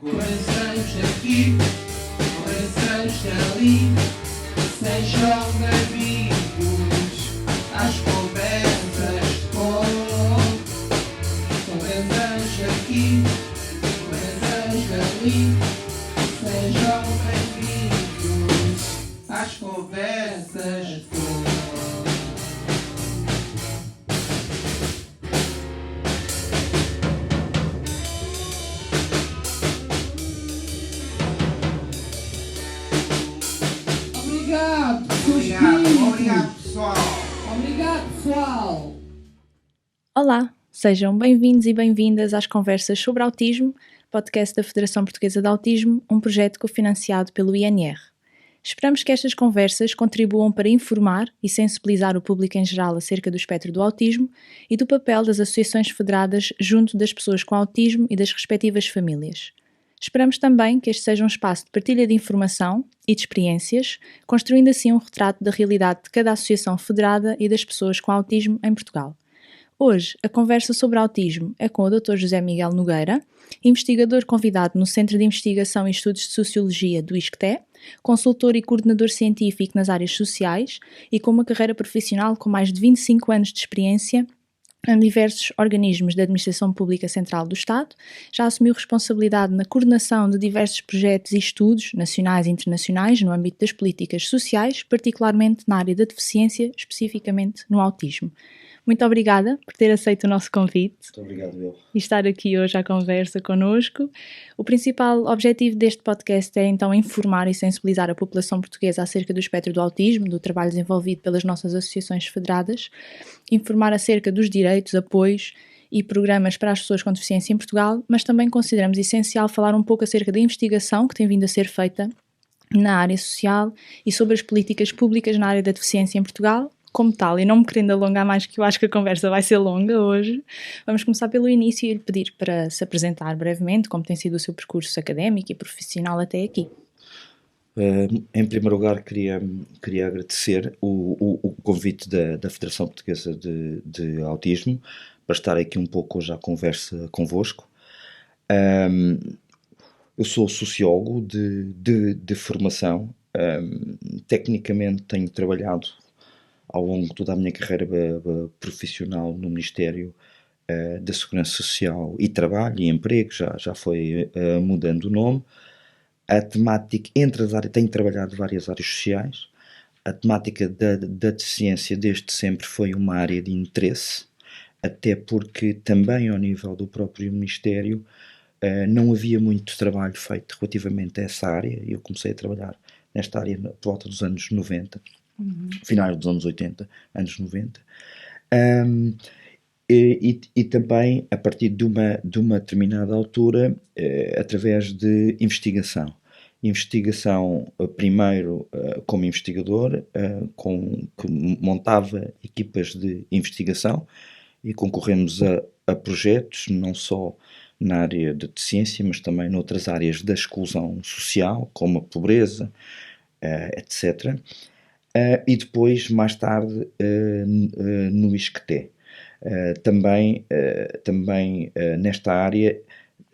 Corações aqui, corações ali, sejam bem-vindos às conversas com corações aqui, corações ali, sejam bem-vindos às conversas com. Obrigado, pessoal. Obrigado, pessoal. Olá, sejam bem-vindos e bem-vindas às Conversas sobre Autismo, podcast da Federação Portuguesa de Autismo, um projeto cofinanciado pelo INR. Esperamos que estas conversas contribuam para informar e sensibilizar o público em geral acerca do espectro do autismo e do papel das associações federadas junto das pessoas com autismo e das respectivas famílias. Esperamos também que este seja um espaço de partilha de informação e de experiências, construindo assim um retrato da realidade de cada associação federada e das pessoas com autismo em Portugal. Hoje, a conversa sobre autismo é com o Dr. José Miguel Nogueira, investigador convidado no Centro de Investigação e Estudos de Sociologia do ISCTE, consultor e coordenador científico nas áreas sociais e com uma carreira profissional com mais de 25 anos de experiência em diversos organismos da Administração Pública Central do Estado, já assumiu responsabilidade na coordenação de diversos projetos e estudos nacionais e internacionais no âmbito das políticas sociais, particularmente na área da deficiência, especificamente no autismo. Muito obrigada por ter aceito o nosso convite. Muito obrigado, eu. E estar aqui hoje à conversa connosco. O principal objetivo deste podcast é então informar e sensibilizar a população portuguesa acerca do espectro do autismo, do trabalho desenvolvido pelas nossas associações federadas, informar acerca dos direitos, apoios e programas para as pessoas com deficiência em Portugal, mas também consideramos essencial falar um pouco acerca da investigação que tem vindo a ser feita na área social e sobre as políticas públicas na área da deficiência em Portugal. Como tal, e não me querendo alongar mais, que eu acho que a conversa vai ser longa hoje, vamos começar pelo início e lhe pedir para se apresentar brevemente como tem sido o seu percurso académico e profissional até aqui. Em primeiro lugar, queria agradecer o convite da Federação Portuguesa de Autismo para estar aqui um pouco hoje à conversa convosco. Eu sou sociólogo de formação. Tecnicamente tenho trabalhado ao longo de toda a minha carreira profissional no Ministério da Segurança Social e Trabalho e Emprego, já foi mudando o nome. A temática entre as áreas, tenho trabalhado várias áreas sociais. A temática da deficiência desde sempre foi uma área de interesse, até porque também ao nível do próprio Ministério não havia muito trabalho feito relativamente a essa área. Eu comecei a trabalhar nesta área por volta dos anos 90. Finais dos anos 80, anos 90, e também a partir de uma determinada altura, através de investigação, primeiro como investigador, que montava equipas de investigação e concorremos a projetos, não só na área da deficiência, mas também noutras áreas da exclusão social, como a pobreza, etc., e depois, mais tarde, no ISCTE. Também nesta área,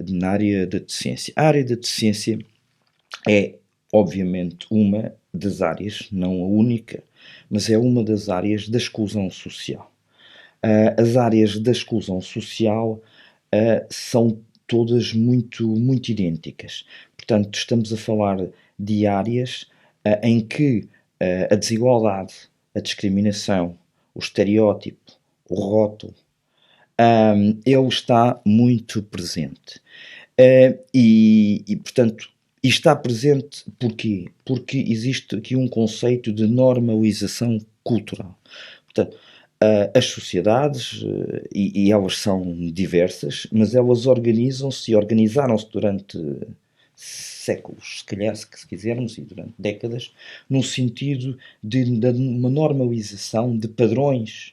na área da deficiência. A área da deficiência é, obviamente, uma das áreas, não a única, mas é uma das áreas da exclusão social. As áreas da exclusão social são todas muito, muito idênticas. Portanto, estamos a falar de áreas em que a desigualdade, a discriminação, o estereótipo, o rótulo, ele está muito presente. Portanto, está presente porquê? Porque existe aqui um conceito de normalização cultural. Portanto, as sociedades, e elas são diversas, mas elas organizam-se e organizaram-se durante séculos, se calhar, se quisermos, e durante décadas, no sentido de uma normalização de padrões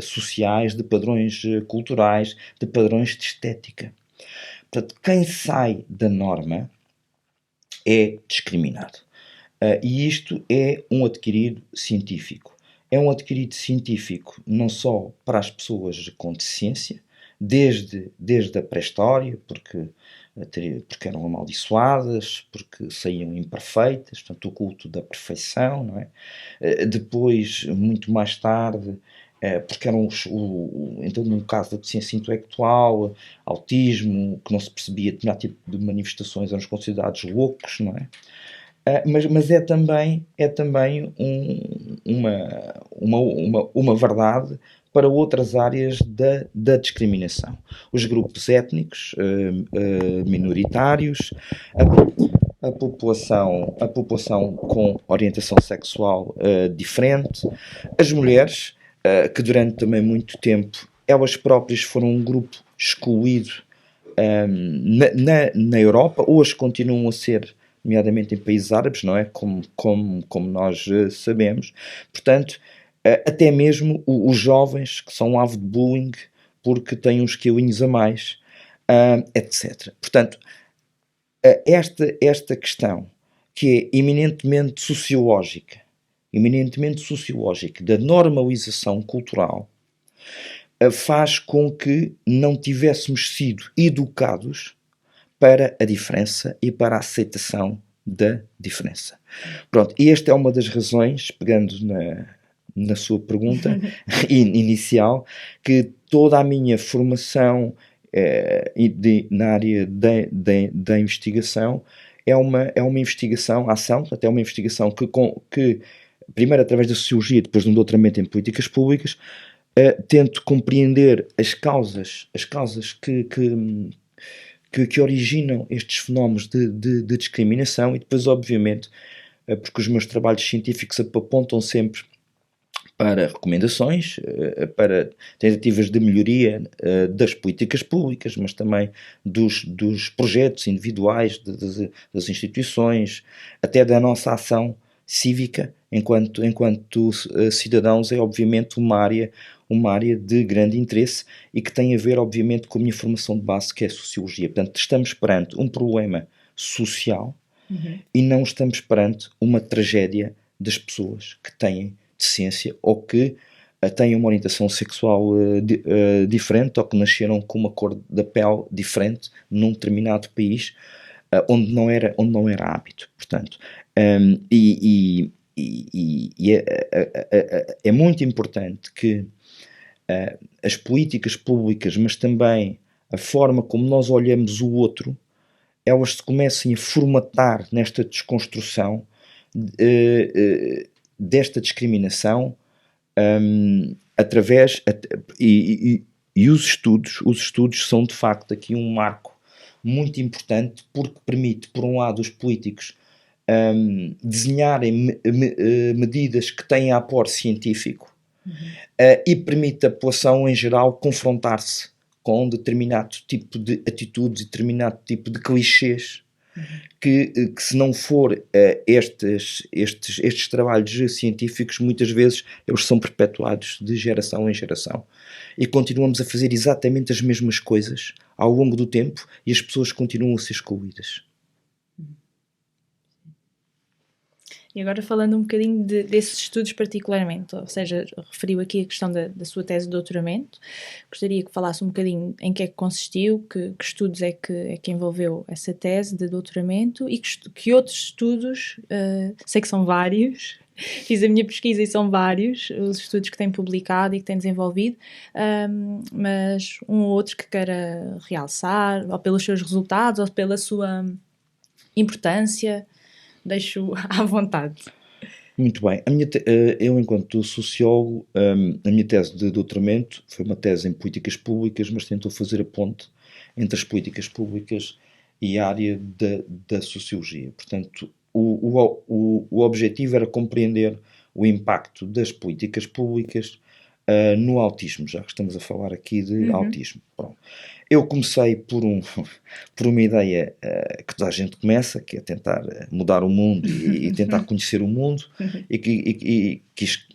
sociais, de padrões culturais, de padrões de estética. Portanto, quem sai da norma é discriminado. E isto é um adquirido científico. É um adquirido científico não só para as pessoas com deficiência, desde a pré-história, porque eram amaldiçoadas, porque saíam imperfeitas, portanto o culto da perfeição, não é? Depois, muito mais tarde, porque eram então no caso da deficiência intelectual, autismo, que não se percebia determinado tipo de manifestações, eram considerados loucos, não é? Mas é também uma verdade para outras áreas da discriminação. Os grupos étnicos minoritários, a população com orientação sexual diferente, as mulheres, que durante também muito tempo elas próprias foram um grupo excluído na Europa, hoje continuam a ser, nomeadamente em países árabes, não é? Como nós sabemos. Portanto, até mesmo os jovens que são alvo de bullying porque têm uns quilinhos a mais, etc. Portanto, esta questão, que é eminentemente sociológica, da normalização cultural, faz com que não tivéssemos sido educados para a diferença e para a aceitação da diferença. Pronto, e esta é uma das razões, pegando na sua pergunta inicial, que toda a minha formação na área da investigação é uma investigação, ação, até uma investigação que primeiro através da sociologia, depois de um doutoramento em políticas públicas, tento compreender as causas que originam estes fenómenos de discriminação, e depois, obviamente, porque os meus trabalhos científicos apontam sempre para recomendações, para tentativas de melhoria das políticas públicas, mas também dos projetos individuais, das instituições, até da nossa ação cívica, enquanto cidadãos. É obviamente uma área de grande interesse e que tem a ver, obviamente, com a minha formação de base, que é a sociologia. Portanto, estamos perante um problema social e não estamos perante uma tragédia das pessoas que têm deficiência ou que têm uma orientação sexual diferente, ou que nasceram com uma cor da pele diferente num determinado país onde não era hábito. Portanto, é muito importante que as políticas públicas, mas também a forma como nós olhamos o outro, elas se comecem a formatar nesta desconstrução desta discriminação, e os estudos são de facto aqui um marco muito importante, porque permite, por um lado, os políticos desenharem medidas que têm aporte científico, e permite à população em geral confrontar-se com um determinado tipo de atitudes e determinado tipo de clichês que se não for estes trabalhos científicos, muitas vezes eles são perpetuados de geração em geração e continuamos a fazer exatamente as mesmas coisas ao longo do tempo e as pessoas continuam a ser excluídas. E agora falando um bocadinho desses estudos particularmente, ou seja, referiu aqui a questão da sua tese de doutoramento, gostaria que falasse um bocadinho em que é que consistiu, que estudos é que envolveu essa tese de doutoramento e que outros estudos, sei que são vários, fiz a minha pesquisa e são vários os estudos que tem publicado e que tem desenvolvido, mas um ou outro que queira realçar, ou pelos seus resultados, ou pela sua importância. Deixo à vontade. Muito bem. Eu, enquanto sociólogo, a minha tese de doutoramento foi uma tese em políticas públicas, mas tentou fazer a ponte entre as políticas públicas e a área da sociologia. Portanto, o objetivo era compreender o impacto das políticas públicas no autismo, já que estamos a falar aqui de autismo. Pronto. Eu comecei por uma ideia que toda a gente começa, que é tentar mudar o mundo e tentar conhecer o mundo, e quis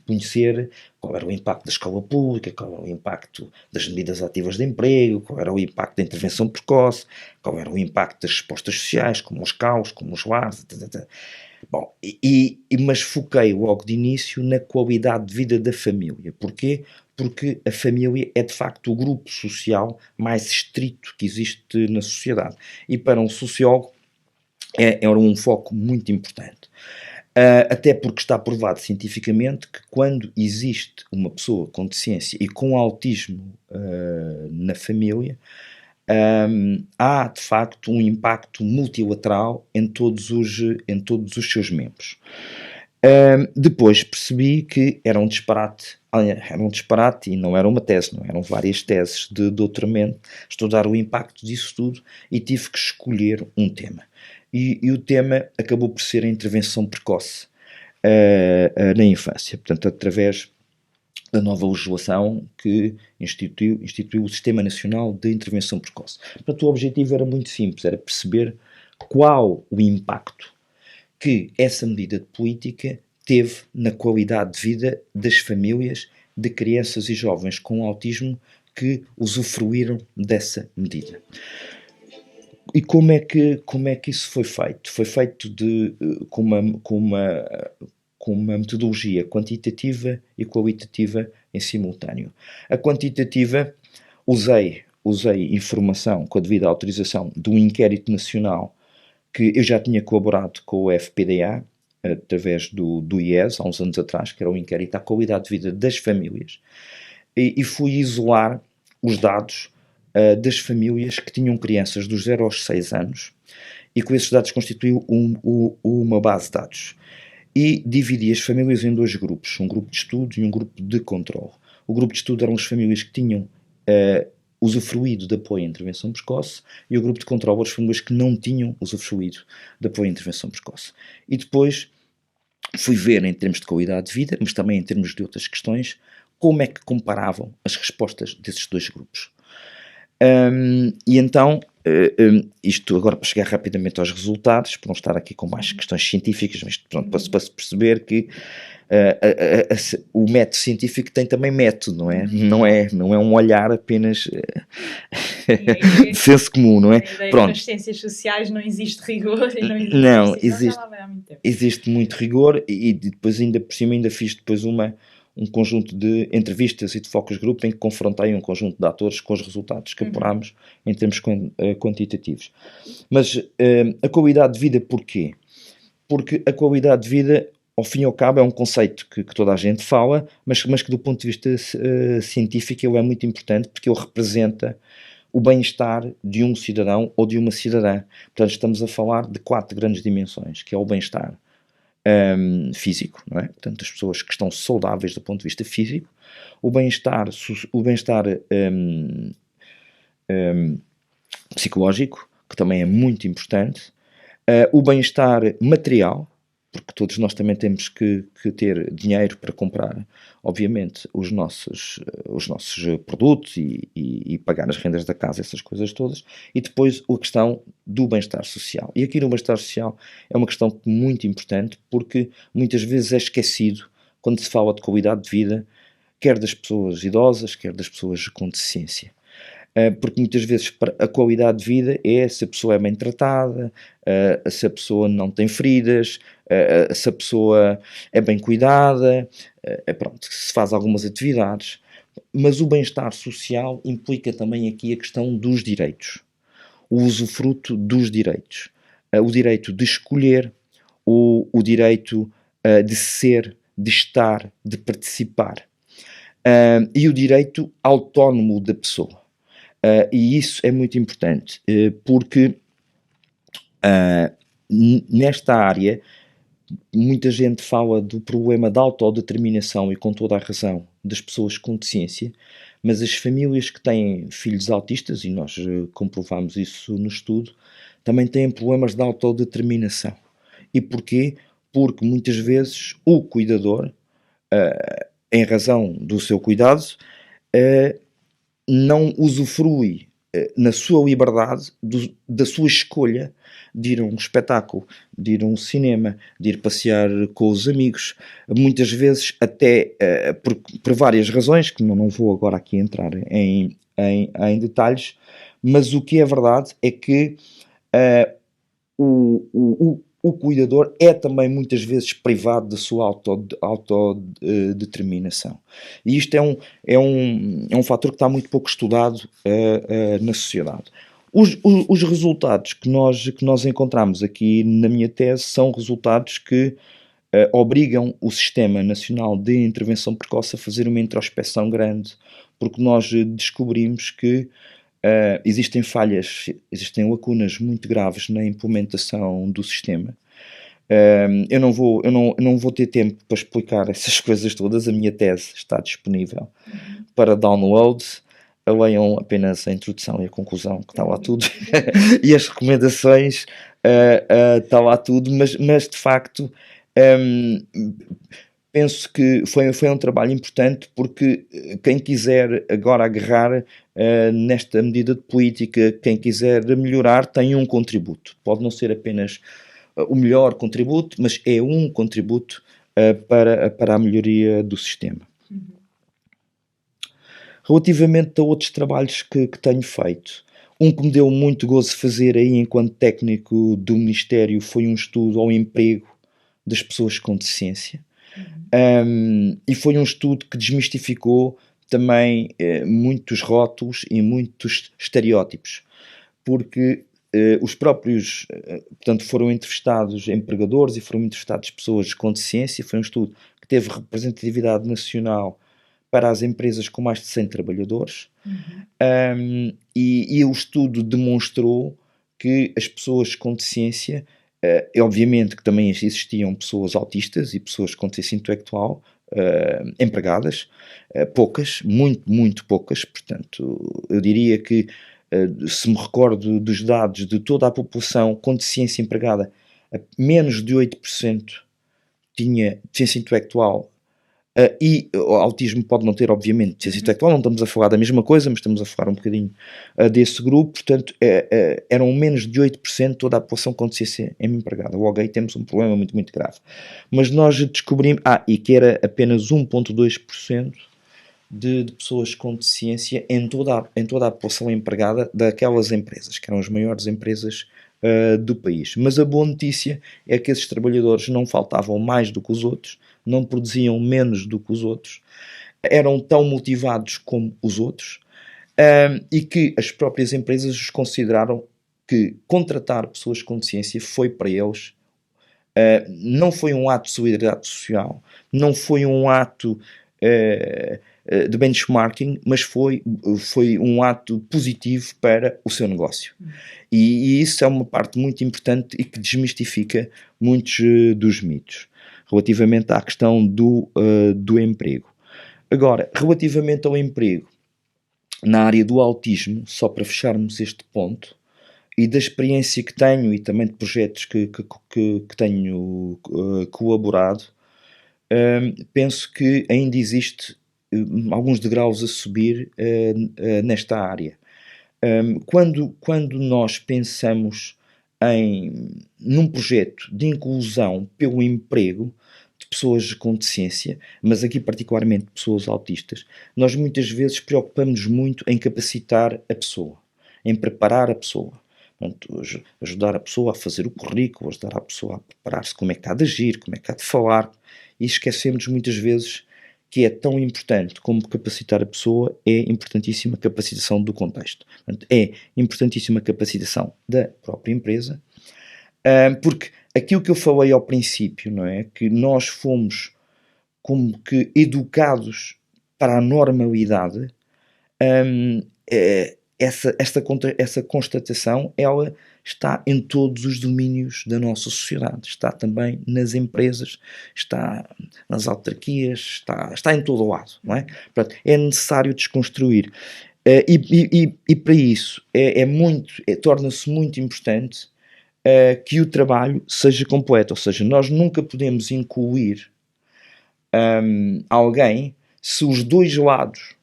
conhecer qual era o impacto da escola pública, qual era o impacto das medidas ativas de emprego, qual era o impacto da intervenção precoce, qual era o impacto das respostas sociais, como os CAUs, como os LARs, etc. Bom, mas foquei logo de início na qualidade de vida da família. Porquê? Porque a família é de facto o grupo social mais estrito que existe na sociedade. E para um sociólogo era um foco muito importante. Até porque está provado cientificamente que quando existe uma pessoa com deficiência e com autismo na família, há de facto um impacto multilateral em todos os seus membros. Depois percebi que era um disparate e não era uma tese, não eram várias teses de doutoramento, estudar o impacto disso tudo, e tive que escolher um tema. E o tema acabou por ser a intervenção precoce na infância, portanto, através da nova legislação que instituiu o Sistema Nacional de Intervenção Precoce. Portanto, o objetivo era muito simples, era perceber qual o impacto que essa medida de política teve na qualidade de vida das famílias de crianças e jovens com autismo que usufruíram dessa medida. E como é que isso foi feito? Foi feito com uma metodologia quantitativa e qualitativa em simultâneo. A quantitativa, usei informação com a devida autorização de um inquérito nacional que eu já tinha colaborado com o FPDA, através do IES, há uns anos atrás, que era um inquérito à qualidade de vida das famílias, e fui isolar os dados das famílias que tinham crianças dos 0 aos 6 anos, e com esses dados constituiu uma base de dados. E dividi as famílias em 2 grupos, um grupo de estudo e um grupo de controle. O grupo de estudo eram as famílias que tinham usufruído de apoio à intervenção precoce, e o grupo de controle eram as famílias que não tinham usufruído de apoio à intervenção precoce. E depois fui ver, em termos de qualidade de vida, mas também em termos de outras questões, como é que comparavam as respostas desses 2 grupos. E então, isto agora para chegar rapidamente aos resultados, para não estar aqui com mais questões científicas, mas pronto, para se perceber que o método científico tem também método, não é? Não é um olhar apenas de senso comum, não é? Pronto. Nas ciências sociais não existe rigor e não existe muito rigor, e depois ainda por cima fiz depois um conjunto de entrevistas e de focus group em que confrontei um conjunto de atores com os resultados que apurámos em termos quantitativos. Mas a qualidade de vida porquê? Porque a qualidade de vida, ao fim e ao cabo, é um conceito que toda a gente fala, mas que do ponto de vista científico ele é muito importante, porque ele representa o bem-estar de um cidadão ou de uma cidadã. Portanto, estamos a falar de 4 grandes dimensões, que é o bem-estar físico, não é? Portanto, as pessoas que estão saudáveis do ponto de vista físico, o bem-estar psicológico, que também é muito importante, o bem-estar material, porque todos nós também temos que ter dinheiro para comprar, obviamente, os nossos produtos e pagar as rendas da casa, essas coisas todas, e depois a questão do bem-estar social. E aqui no bem-estar social é uma questão muito importante, porque muitas vezes é esquecido quando se fala de qualidade de vida, quer das pessoas idosas, quer das pessoas com deficiência. Porque muitas vezes a qualidade de vida é se a pessoa é bem tratada, se a pessoa não tem feridas, se a pessoa é bem cuidada, pronto, se faz algumas atividades. Mas o bem-estar social implica também aqui a questão dos direitos, o usufruto dos direitos, o direito de escolher, o direito de ser, de estar, de participar, e o direito autónomo da pessoa. E isso é muito importante, porque nesta área muita gente fala do problema da autodeterminação, e com toda a razão, das pessoas com deficiência, mas as famílias que têm filhos autistas, e nós comprovamos isso no estudo, também têm problemas de autodeterminação. E porquê? Porque muitas vezes o cuidador, em razão do seu cuidado, não usufrui na sua liberdade da sua escolha de ir a um espetáculo, de ir a um cinema, de ir passear com os amigos, muitas vezes até por várias razões, que não vou agora aqui entrar em detalhes, mas o que é verdade é que o cuidador é também muitas vezes privado da sua autodeterminação. E isto é um fator que está muito pouco estudado na sociedade. Os resultados que nós encontramos aqui na minha tese são resultados que obrigam o Sistema Nacional de Intervenção Precoce a fazer uma introspeção grande, porque nós descobrimos que existem falhas, existem lacunas muito graves na implementação do sistema. Eu não vou ter tempo para explicar essas coisas todas. A minha tese está disponível para download. Leiam apenas a introdução e a conclusão, que está lá tudo, e as recomendações, está lá tudo, mas de facto penso que foi um trabalho importante, porque quem quiser agora agarrar nesta medida de política, quem quiser melhorar, tem um contributo. Pode não ser apenas o melhor contributo, mas é um contributo para a melhoria do sistema. Relativamente a outros trabalhos que tenho feito, um que me deu muito gozo fazer aí enquanto técnico do Ministério foi um estudo ao emprego das pessoas com deficiência. E foi um estudo que desmistificou também muitos rótulos e muitos estereótipos, porque os próprios, portanto, foram entrevistados empregadores e foram entrevistados pessoas com deficiência. Foi um estudo que teve representatividade nacional para as empresas com mais de 100 trabalhadores, e o estudo demonstrou que as pessoas com deficiência, obviamente que também existiam pessoas autistas e pessoas com deficiência intelectual empregadas, poucas, muito poucas. Portanto, eu diria que, se me recordo dos dados de toda a população com deficiência empregada, menos de 8% tinha deficiência intelectual. E o autismo pode não ter, obviamente, deficiência intelectual. Não estamos a falar da mesma coisa, mas estamos a falar um bocadinho desse grupo. Portanto, eram menos de 8% de toda a população com deficiência empregada. Logo aí temos um problema muito grave. Mas nós descobrimos, e que era apenas 1,2% de pessoas com deficiência em toda a população empregada daquelas empresas, que eram as maiores empresas do país. Mas a boa notícia é que esses trabalhadores não faltavam mais do que os outros, não produziam menos do que os outros, eram tão motivados como os outros, e que as próprias empresas os consideraram que contratar pessoas com deficiência foi para eles, não foi um ato de solidariedade social, não foi um ato de benchmarking, mas foi um ato positivo para o seu negócio. E isso é uma parte muito importante e que desmistifica muitos dos mitos relativamente à questão do emprego. Agora, relativamente ao emprego na área do autismo, só para fecharmos este ponto, e da experiência que tenho e também de projetos que tenho colaborado, penso que ainda existe alguns degraus a subir nesta área. Quando nós pensamos num projeto de inclusão pelo emprego de pessoas com deficiência, mas aqui particularmente pessoas autistas, nós muitas vezes preocupamos muito em capacitar a pessoa, em preparar a pessoa. Portanto, ajudar a pessoa a fazer o currículo, ajudar a pessoa a preparar-se, como é que há de agir, como é que há de falar, e esquecemos muitas vezes que é tão importante como capacitar a pessoa, é importantíssima a capacitação do contexto. Portanto, é importantíssima a capacitação da própria empresa, porque aquilo que eu falei ao princípio, não é? Que nós fomos como que educados para a normalidade, essa constatação, ela está em todos os domínios da nossa sociedade, está também nas empresas, está nas autarquias, está em todo o lado, não é? Portanto, é necessário desconstruir. E para isso torna-se muito importante que o trabalho seja completo, ou seja, nós nunca podemos incluir alguém se os dois lados,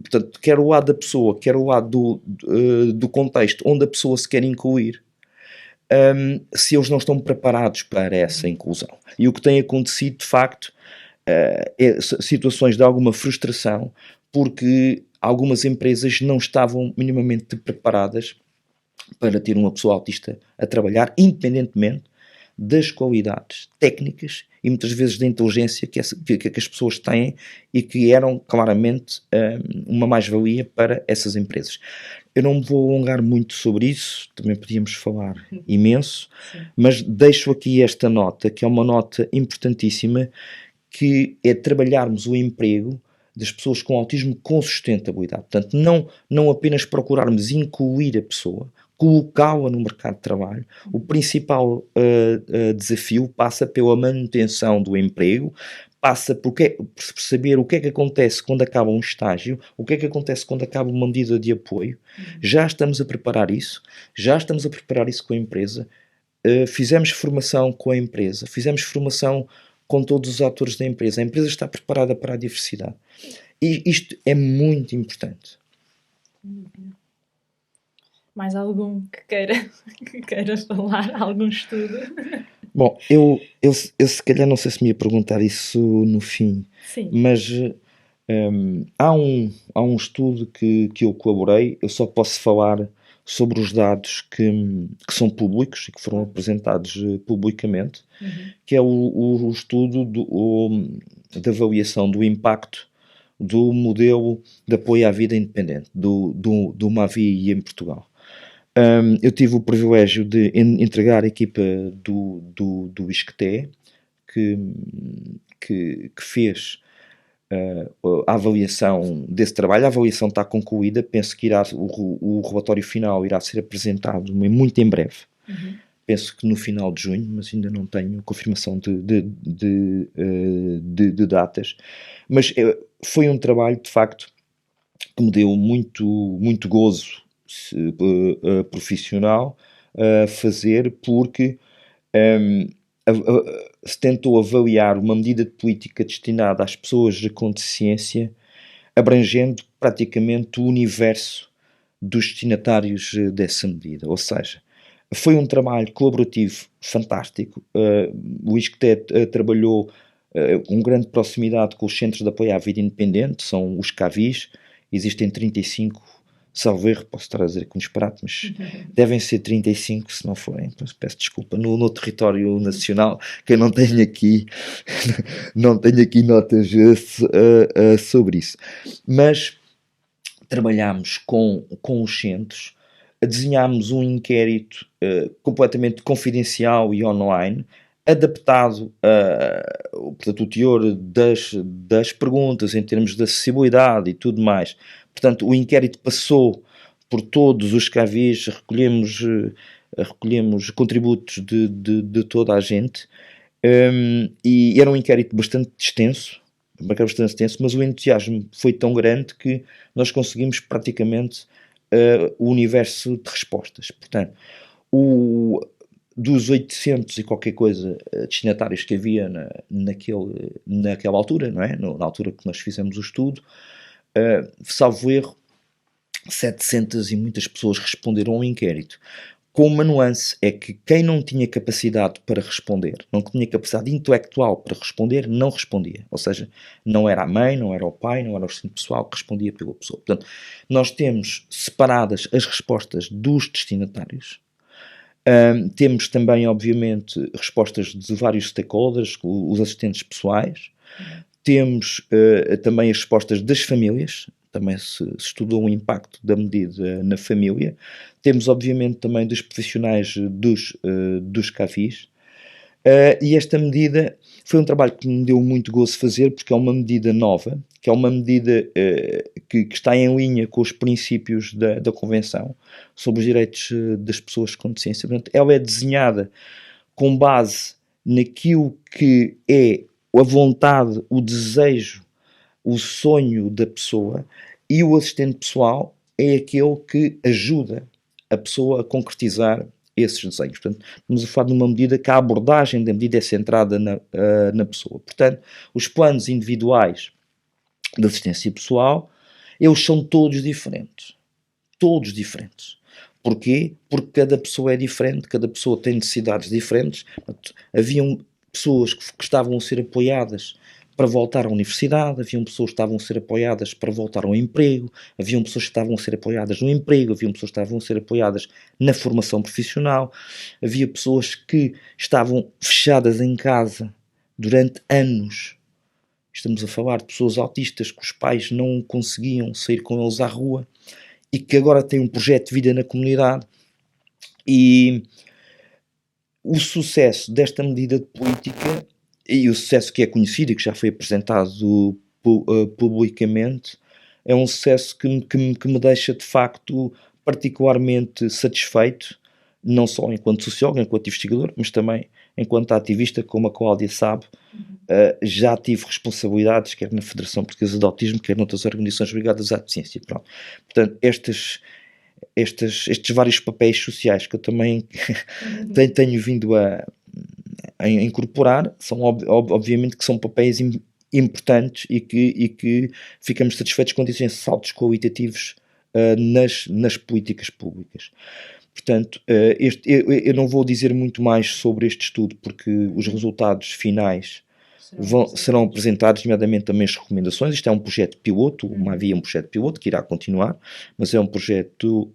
portanto, quer o lado da pessoa, quer o lado do contexto onde a pessoa se quer incluir, se eles não estão preparados para essa inclusão. E o que tem acontecido, de facto, é situações de alguma frustração, porque algumas empresas não estavam minimamente preparadas para ter uma pessoa autista a trabalhar, independentemente das qualidades técnicas e muitas vezes da inteligência que as pessoas têm e que eram claramente uma mais-valia para essas empresas. Eu não me vou alongar muito sobre isso, também podíamos falar imenso, mas deixo aqui esta nota, que é uma nota importantíssima, que é trabalharmos o emprego das pessoas com autismo com sustentabilidade. Portanto, não apenas procurarmos incluir a pessoa, colocá-la no mercado de trabalho. O principal desafio passa pela manutenção do emprego, passa por saber o que é que acontece quando acaba um estágio, o que é que acontece quando acaba uma medida de apoio. Já estamos a preparar isso com a empresa. Fizemos formação com a empresa, fizemos formação com todos os atores da empresa. A empresa está preparada para a diversidade. E isto é muito importante. Mais algum que queira falar? Algum estudo? Bom, eu se calhar não sei se me ia perguntar isso no fim. Sim. Mas há um estudo que eu colaborei. Eu só posso falar sobre os dados que são públicos e que foram apresentados publicamente, que é o estudo da avaliação do impacto do modelo de apoio à vida independente, do Mavi em Portugal. Eu tive o privilégio de entregar a equipa do ISCTE, que fez a avaliação desse trabalho. A avaliação está concluída, penso que o relatório final irá ser apresentado muito em breve. Penso que no final de junho, mas ainda não tenho confirmação de datas. Mas foi um trabalho, de facto, que me deu muito gozo profissional a fazer, porque se tentou avaliar uma medida de política destinada às pessoas com deficiência, abrangendo praticamente o universo dos destinatários dessa medida. Ou seja, foi um trabalho colaborativo fantástico. O ISCTE trabalhou com grande proximidade com os centros de apoio à vida independente, são os CAVIs. Existem 35, salvo erro, posso estar a dizer com um disparate, mas devem ser 35, se não forem, peço desculpa, no território nacional, que eu não tenho aqui notas sobre isso. Mas trabalhámos com os centros, desenhámos um inquérito completamente confidencial e online, adaptado portanto, o teor das perguntas em termos de acessibilidade e tudo mais. Portanto, o inquérito passou por todos os CAVIs, recolhemos contributos de toda a gente, e era um inquérito bastante extenso, mas o entusiasmo foi tão grande que nós conseguimos praticamente o universo de respostas. Portanto, dos 800 e qualquer coisa destinatários que havia naquela altura, não é? Na altura que nós fizemos o estudo, salvo erro, 700 e muitas pessoas responderam ao inquérito. Com uma nuance, é que quem não tinha capacidade para responder, não tinha capacidade intelectual para responder, não respondia. Ou seja, não era a mãe, não era o pai, não era o assistente pessoal que respondia pela pessoa. Portanto, nós temos separadas as respostas dos destinatários. Temos também, obviamente, respostas de vários stakeholders, os assistentes pessoais. Temos também as respostas das famílias. Também se estudou o impacto da medida na família. Temos, obviamente, também dos profissionais dos CAVIs. E esta medida foi um trabalho que me deu muito gozo fazer, porque é uma medida nova, que é uma medida que está em linha com os princípios da Convenção sobre os direitos das pessoas com deficiência. Portanto, ela é desenhada com base naquilo que é a vontade, o desejo, o sonho da pessoa, e o assistente pessoal é aquele que ajuda a pessoa a concretizar esses desenhos. Portanto, estamos a falar de uma medida que a abordagem da medida é centrada na pessoa. Portanto, os planos individuais de assistência pessoal, eles são todos diferentes. Todos diferentes. Porquê? Porque cada pessoa é diferente, cada pessoa tem necessidades diferentes. Portanto, haviam pessoas que estavam a ser apoiadas para voltar à universidade, haviam pessoas que estavam a ser apoiadas para voltar ao emprego, haviam pessoas que estavam a ser apoiadas no emprego, haviam pessoas que estavam a ser apoiadas na formação profissional, havia pessoas que estavam fechadas em casa durante anos. Estamos a falar de pessoas autistas que os pais não conseguiam sair com eles à rua e que agora têm um projeto de vida na comunidade. E o sucesso desta medida de política, e o sucesso que é conhecido e que já foi apresentado publicamente, é um sucesso que me deixa de facto particularmente satisfeito, não só enquanto sociólogo, enquanto investigador, mas também enquanto ativista, como a Cláudia sabe. Já tive responsabilidades, quer na Federação Portuguesa de Autismo, quer noutras organizações ligadas à deficiência. Pronto. Portanto, estes vários papéis sociais que eu também tenho vindo a incorporar, são obviamente que são papéis importantes e que ficamos satisfeitos quando dizem saltos qualitativos nas políticas públicas. Portanto, eu não vou dizer muito mais sobre este estudo, porque os resultados finais serão apresentados, nomeadamente também as recomendações. Isto é um projeto piloto, havia um projeto piloto que irá continuar, mas é um projeto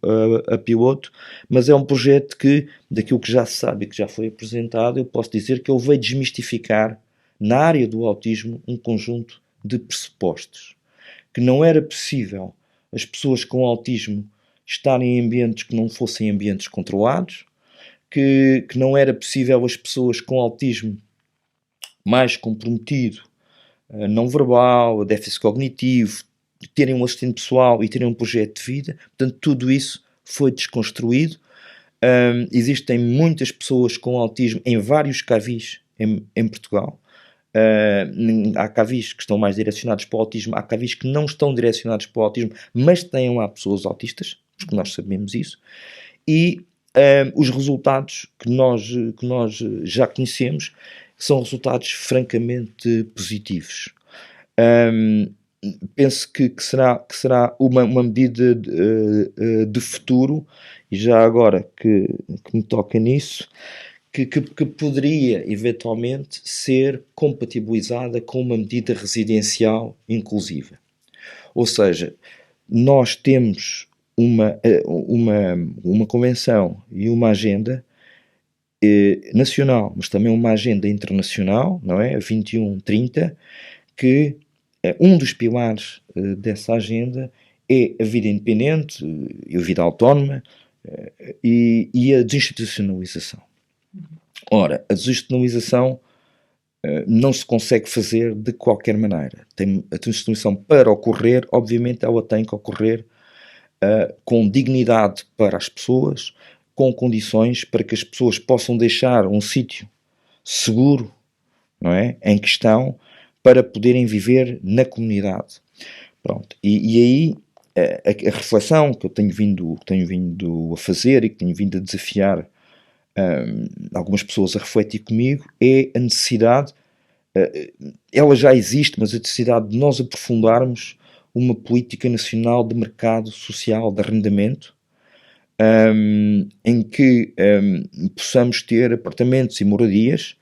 a piloto, mas é um projeto que, daquilo que já se sabe e que já foi apresentado, eu posso dizer que ele veio desmistificar, na área do autismo, um conjunto de pressupostos. Que não era possível as pessoas com autismo estarem em ambientes que não fossem ambientes controlados, que não era possível as pessoas com autismo mais comprometido, não verbal, déficit cognitivo, terem um assistente pessoal e terem um projeto de vida. Portanto, tudo isso foi desconstruído. Existem muitas pessoas com autismo em vários CAVIs em Portugal. Há CAVIs que estão mais direcionados para o autismo, há CAVIs que não estão direcionados para o autismo, mas têm lá pessoas autistas, porque nós sabemos isso. E os resultados que nós já conhecemos são resultados francamente positivos. Penso que será uma medida de futuro, e já agora que me toca nisso, que poderia eventualmente ser compatibilizada com uma medida residencial inclusiva. Ou seja, nós temos uma convenção e uma agenda nacional, mas também uma agenda internacional, não é? A 2130, que um dos pilares dessa agenda é a vida independente, a vida autónoma e a desinstitucionalização. Ora, a desinstitucionalização não se consegue fazer de qualquer maneira. A desinstituição, para ocorrer, obviamente ela tem que ocorrer com dignidade para as pessoas, com condições para que as pessoas possam deixar um sítio seguro, não é, em que estão, para poderem viver na comunidade. Pronto. E aí a reflexão que eu tenho vindo a fazer e que tenho vindo a desafiar algumas pessoas a refletir comigo é a necessidade, ela já existe, mas a necessidade de nós aprofundarmos uma política nacional de mercado social de arrendamento, em que possamos ter apartamentos e moradias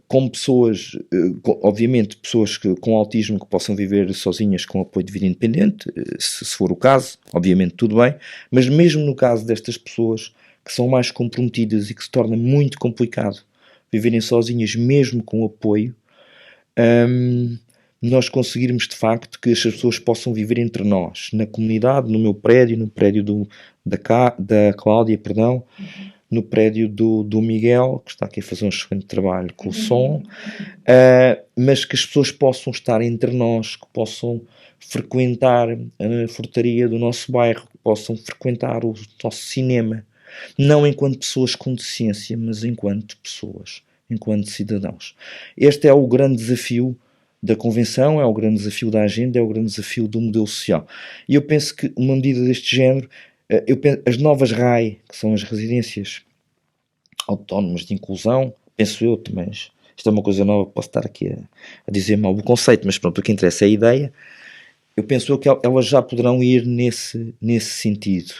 com pessoas, obviamente pessoas com autismo que possam viver sozinhas com apoio de vida independente, se for o caso, obviamente tudo bem, mas mesmo no caso destas pessoas que são mais comprometidas e que se torna muito complicado viverem sozinhas mesmo com apoio, nós conseguirmos de facto que as pessoas possam viver entre nós, na comunidade, no meu prédio, no prédio da Cláudia, perdão, no prédio do Miguel, que está aqui a fazer um excelente trabalho com o som, mas que as pessoas possam estar entre nós, que possam frequentar a frutaria do nosso bairro, que possam frequentar o nosso cinema, não enquanto pessoas com deficiência, mas enquanto pessoas, enquanto cidadãos. Este é o grande desafio da Convenção, é o grande desafio da agenda, é o grande desafio do modelo social. E eu penso que uma medida deste género, as novas RAI, que são as residências autónomas de inclusão, penso eu também, isto é uma coisa nova, posso estar aqui a dizer mal o conceito, mas pronto, o que interessa é a ideia. Eu penso que elas já poderão ir nesse sentido.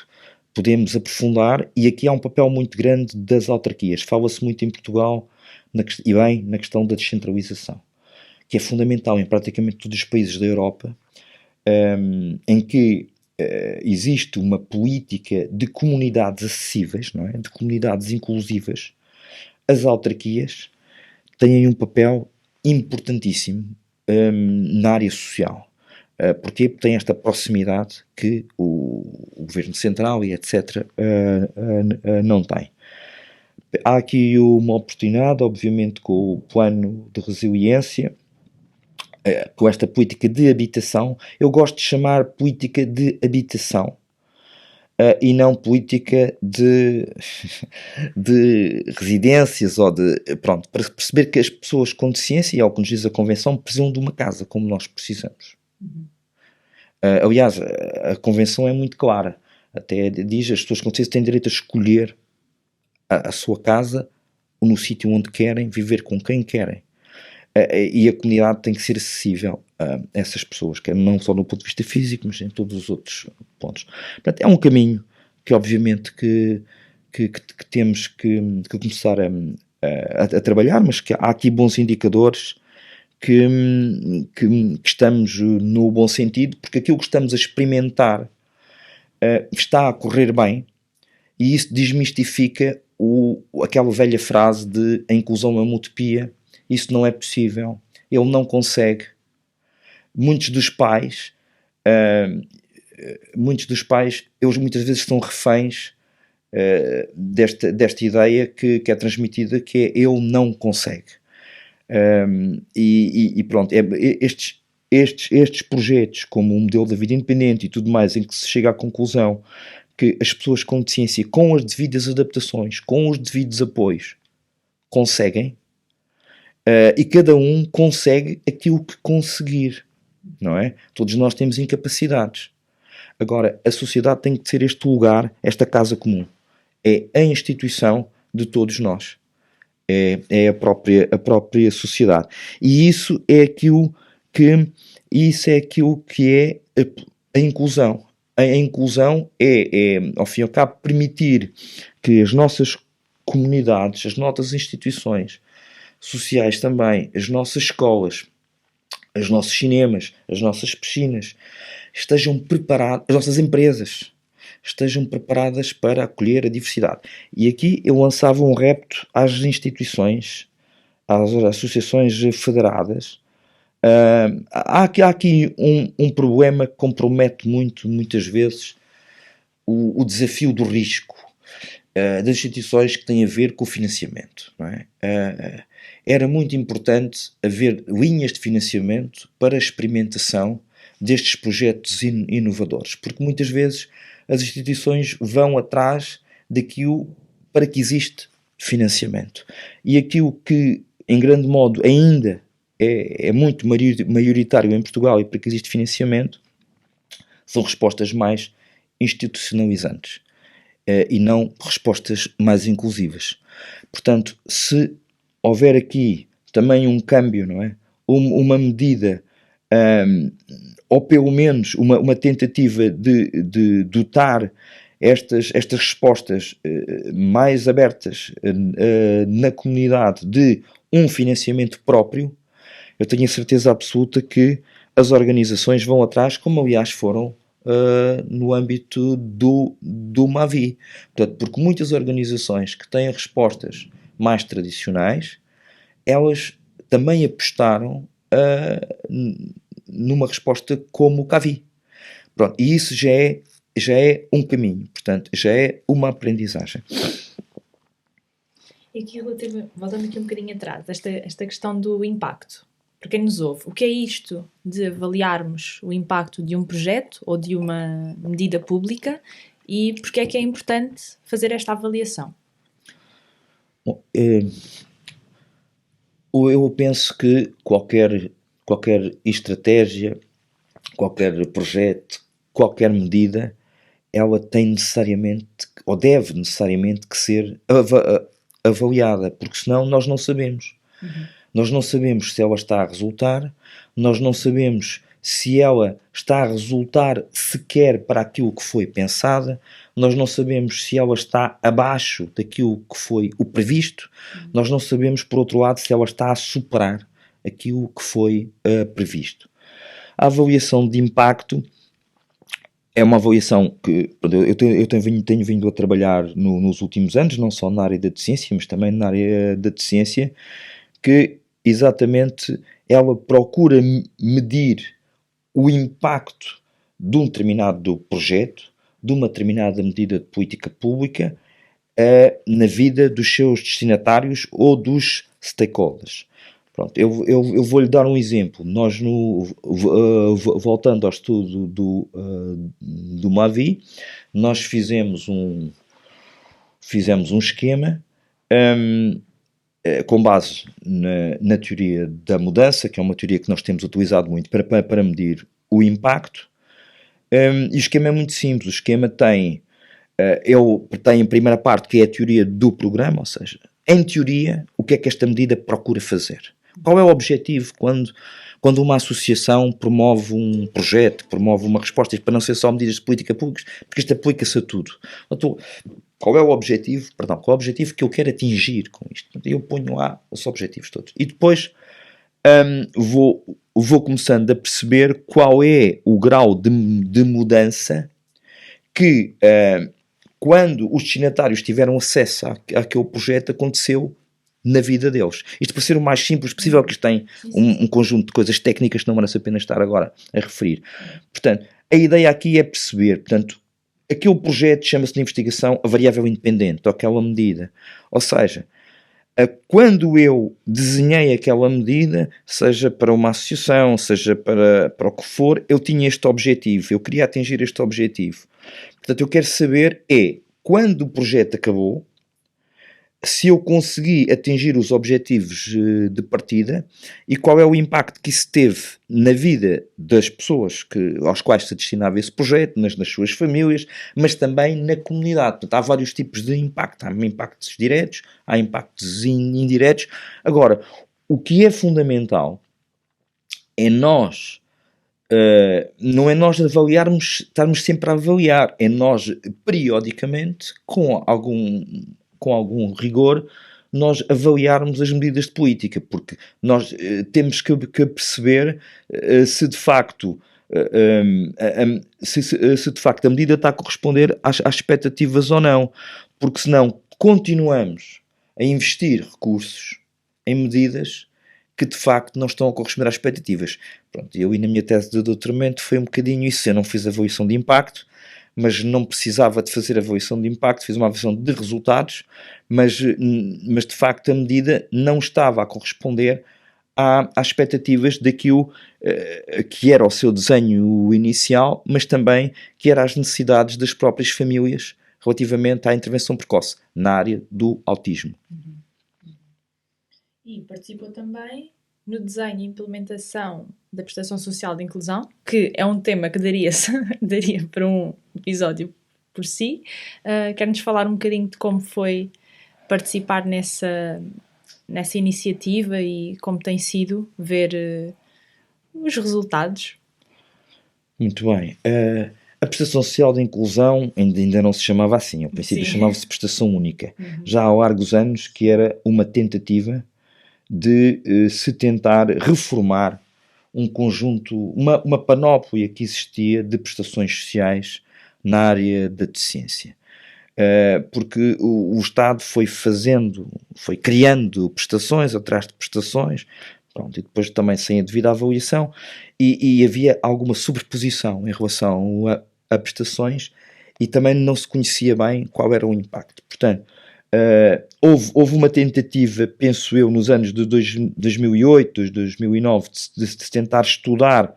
Podemos aprofundar, e aqui há um papel muito grande das autarquias. Fala-se muito em Portugal, na questão da descentralização, que é fundamental em praticamente todos os países da Europa, em que existe uma política de comunidades acessíveis, não é? De comunidades inclusivas. As autarquias têm um papel importantíssimo na área social. Porquê? Porque tem esta proximidade que o Governo Central e etc. Não tem. Há aqui uma oportunidade, obviamente, com o plano de resiliência, com esta política de habitação. Eu gosto de chamar política de habitação e não política de residências ou de... Pronto, para perceber que as pessoas com deficiência, e é o que nos diz a Convenção, precisam de uma casa, como nós precisamos. Aliás, a Convenção é muito clara. Até diz que as pessoas com deficiência têm direito a escolher a sua casa no sítio onde querem, viver com quem querem. E a comunidade tem que ser acessível a essas pessoas, que não só do ponto de vista físico, mas em todos os outros pontos. Portanto, é um caminho que obviamente que temos que começar a trabalhar, mas que há aqui bons indicadores que estamos no bom sentido, porque aquilo que estamos a experimentar está a correr bem, e isso desmistifica aquela velha frase de a inclusão é uma utopia. Isso não é possível, ele não consegue. Muitos dos pais, eles muitas vezes são reféns desta ideia que é transmitida, que é ele não consegue. E pronto, estes projetos, como o modelo da vida independente e tudo mais, em que se chega à conclusão que as pessoas com deficiência, com as devidas adaptações, com os devidos apoios, conseguem, e cada um consegue aquilo que conseguir, não é? Todos nós temos incapacidades. Agora, a sociedade tem que ser este lugar, esta casa comum. É a instituição de todos nós. É a própria sociedade. E isso é aquilo que é a inclusão. A inclusão é, ao fim e ao cabo, permitir que as nossas comunidades, as nossas instituições sociais também, as nossas escolas, os nossos cinemas, as nossas piscinas, estejam preparadas, as nossas empresas estejam preparadas para acolher a diversidade. E aqui eu lançava um repto às instituições, às associações federadas. Há aqui um problema que compromete muitas vezes o desafio do risco das instituições, que tem a ver com o financiamento, não é? Era muito importante haver linhas de financiamento para a experimentação destes projetos inovadores, porque muitas vezes as instituições vão atrás daquilo para que existe financiamento. E aquilo que, em grande modo, ainda é muito maioritário em Portugal e para que existe financiamento, são respostas mais institucionalizantes e não respostas mais inclusivas. Portanto, se houver aqui também um câmbio, não é? Uma medida, ou pelo menos uma tentativa de dotar estas respostas mais abertas na comunidade de um financiamento próprio, eu tenho a certeza absoluta que as organizações vão atrás, como aliás foram no âmbito do Mavi. Portanto, porque muitas organizações que têm respostas mais tradicionais, elas também apostaram numa resposta como o Cavi. Pronto, e isso já é um caminho, portanto, já é uma aprendizagem. E aqui, voltando aqui um bocadinho atrás, esta questão do impacto. Para quem nos ouve, o que é isto de avaliarmos o impacto de um projeto ou de uma medida pública e porque é que é importante fazer esta avaliação? Bom, eu penso que qualquer estratégia, qualquer projeto, qualquer medida, ela tem necessariamente, ou deve necessariamente, que ser avaliada, porque senão nós não sabemos. Nós não sabemos se ela está a resultar, nós não sabemos se ela está a resultar sequer para aquilo que foi pensada, nós não sabemos se ela está abaixo daquilo que foi o previsto, nós não sabemos, por outro lado, se ela está a superar aquilo que foi previsto. A avaliação de impacto é uma avaliação que eu tenho vindo a trabalhar nos últimos anos, não só na área da deficiência, mas também na área da deficiência, que exatamente ela procura medir o impacto de um determinado projeto, de uma determinada medida de política pública na vida dos seus destinatários ou dos stakeholders. Pronto, eu vou-lhe dar um exemplo. Nós, voltando ao estudo do Mavi, nós fizemos um esquema com base na teoria da mudança, que é uma teoria que nós temos utilizado muito para medir o impacto. E o esquema é muito simples. O esquema tem a primeira parte, que é a teoria do programa, ou seja, em teoria, o que é que esta medida procura fazer? Qual é o objetivo quando uma associação promove um projeto, promove uma resposta, para não ser só medidas de política pública, porque isto aplica-se a tudo. Então, qual é o objetivo que eu quero atingir com isto? Eu ponho lá os objetivos todos. E depois vou começando a perceber qual é o grau de mudança que, quando os destinatários tiveram acesso àquele projeto, aconteceu na vida deles. Isto para ser o mais simples possível, que isto tem um conjunto de coisas técnicas que não merece a pena estar agora a referir. Portanto, a ideia aqui é perceber, portanto, aquele projeto chama-se de investigação a variável independente, ou aquela medida. Ou seja, quando eu desenhei aquela medida, seja para uma associação, seja para o que for, eu tinha este objetivo, eu queria atingir este objetivo. Portanto, eu quero saber quando o projeto acabou, se eu consegui atingir os objetivos de partida e qual é o impacto que isso teve na vida das pessoas aos quais se destinava esse projeto, nas suas famílias, mas também na comunidade. Portanto, há vários tipos de impacto. Há impactos diretos, há impactos indiretos. Agora, o que é fundamental é nós... não é nós estarmos sempre a avaliar, é nós periodicamente, com algum rigor, nós avaliarmos as medidas de política, porque nós temos que perceber se de facto a medida está a corresponder às expectativas ou não, porque senão continuamos a investir recursos em medidas que de facto não estão a corresponder às expectativas. Pronto, eu, e na minha tese de doutoramento, foi um bocadinho isso. Eu não fiz avaliação de impacto, mas não precisava de fazer avaliação de impacto, fiz uma avaliação de resultados, mas de facto a medida não estava a corresponder às expectativas daquilo que era o seu desenho inicial, mas também que era as necessidades das próprias famílias relativamente à intervenção precoce na área do autismo. E participou também no desenho e implementação da prestação social de inclusão, que é um tema que daria para um episódio por si. Quer-nos falar um bocadinho de como foi participar nessa iniciativa e como tem sido ver os resultados? Muito bem. A prestação social de inclusão ainda não se chamava assim, ao princípio chamava-se prestação única. Já há largos anos que era uma tentativa de se tentar reformar um conjunto, uma panóplia que existia de prestações sociais na área da deficiência. Porque o Estado foi criando prestações atrás de prestações, pronto, e depois também sem a devida avaliação, e havia alguma sobreposição em relação a prestações e também não se conhecia bem qual era o impacto. Portanto, houve uma tentativa, penso eu, nos anos de 2008, 2009, de se tentar estudar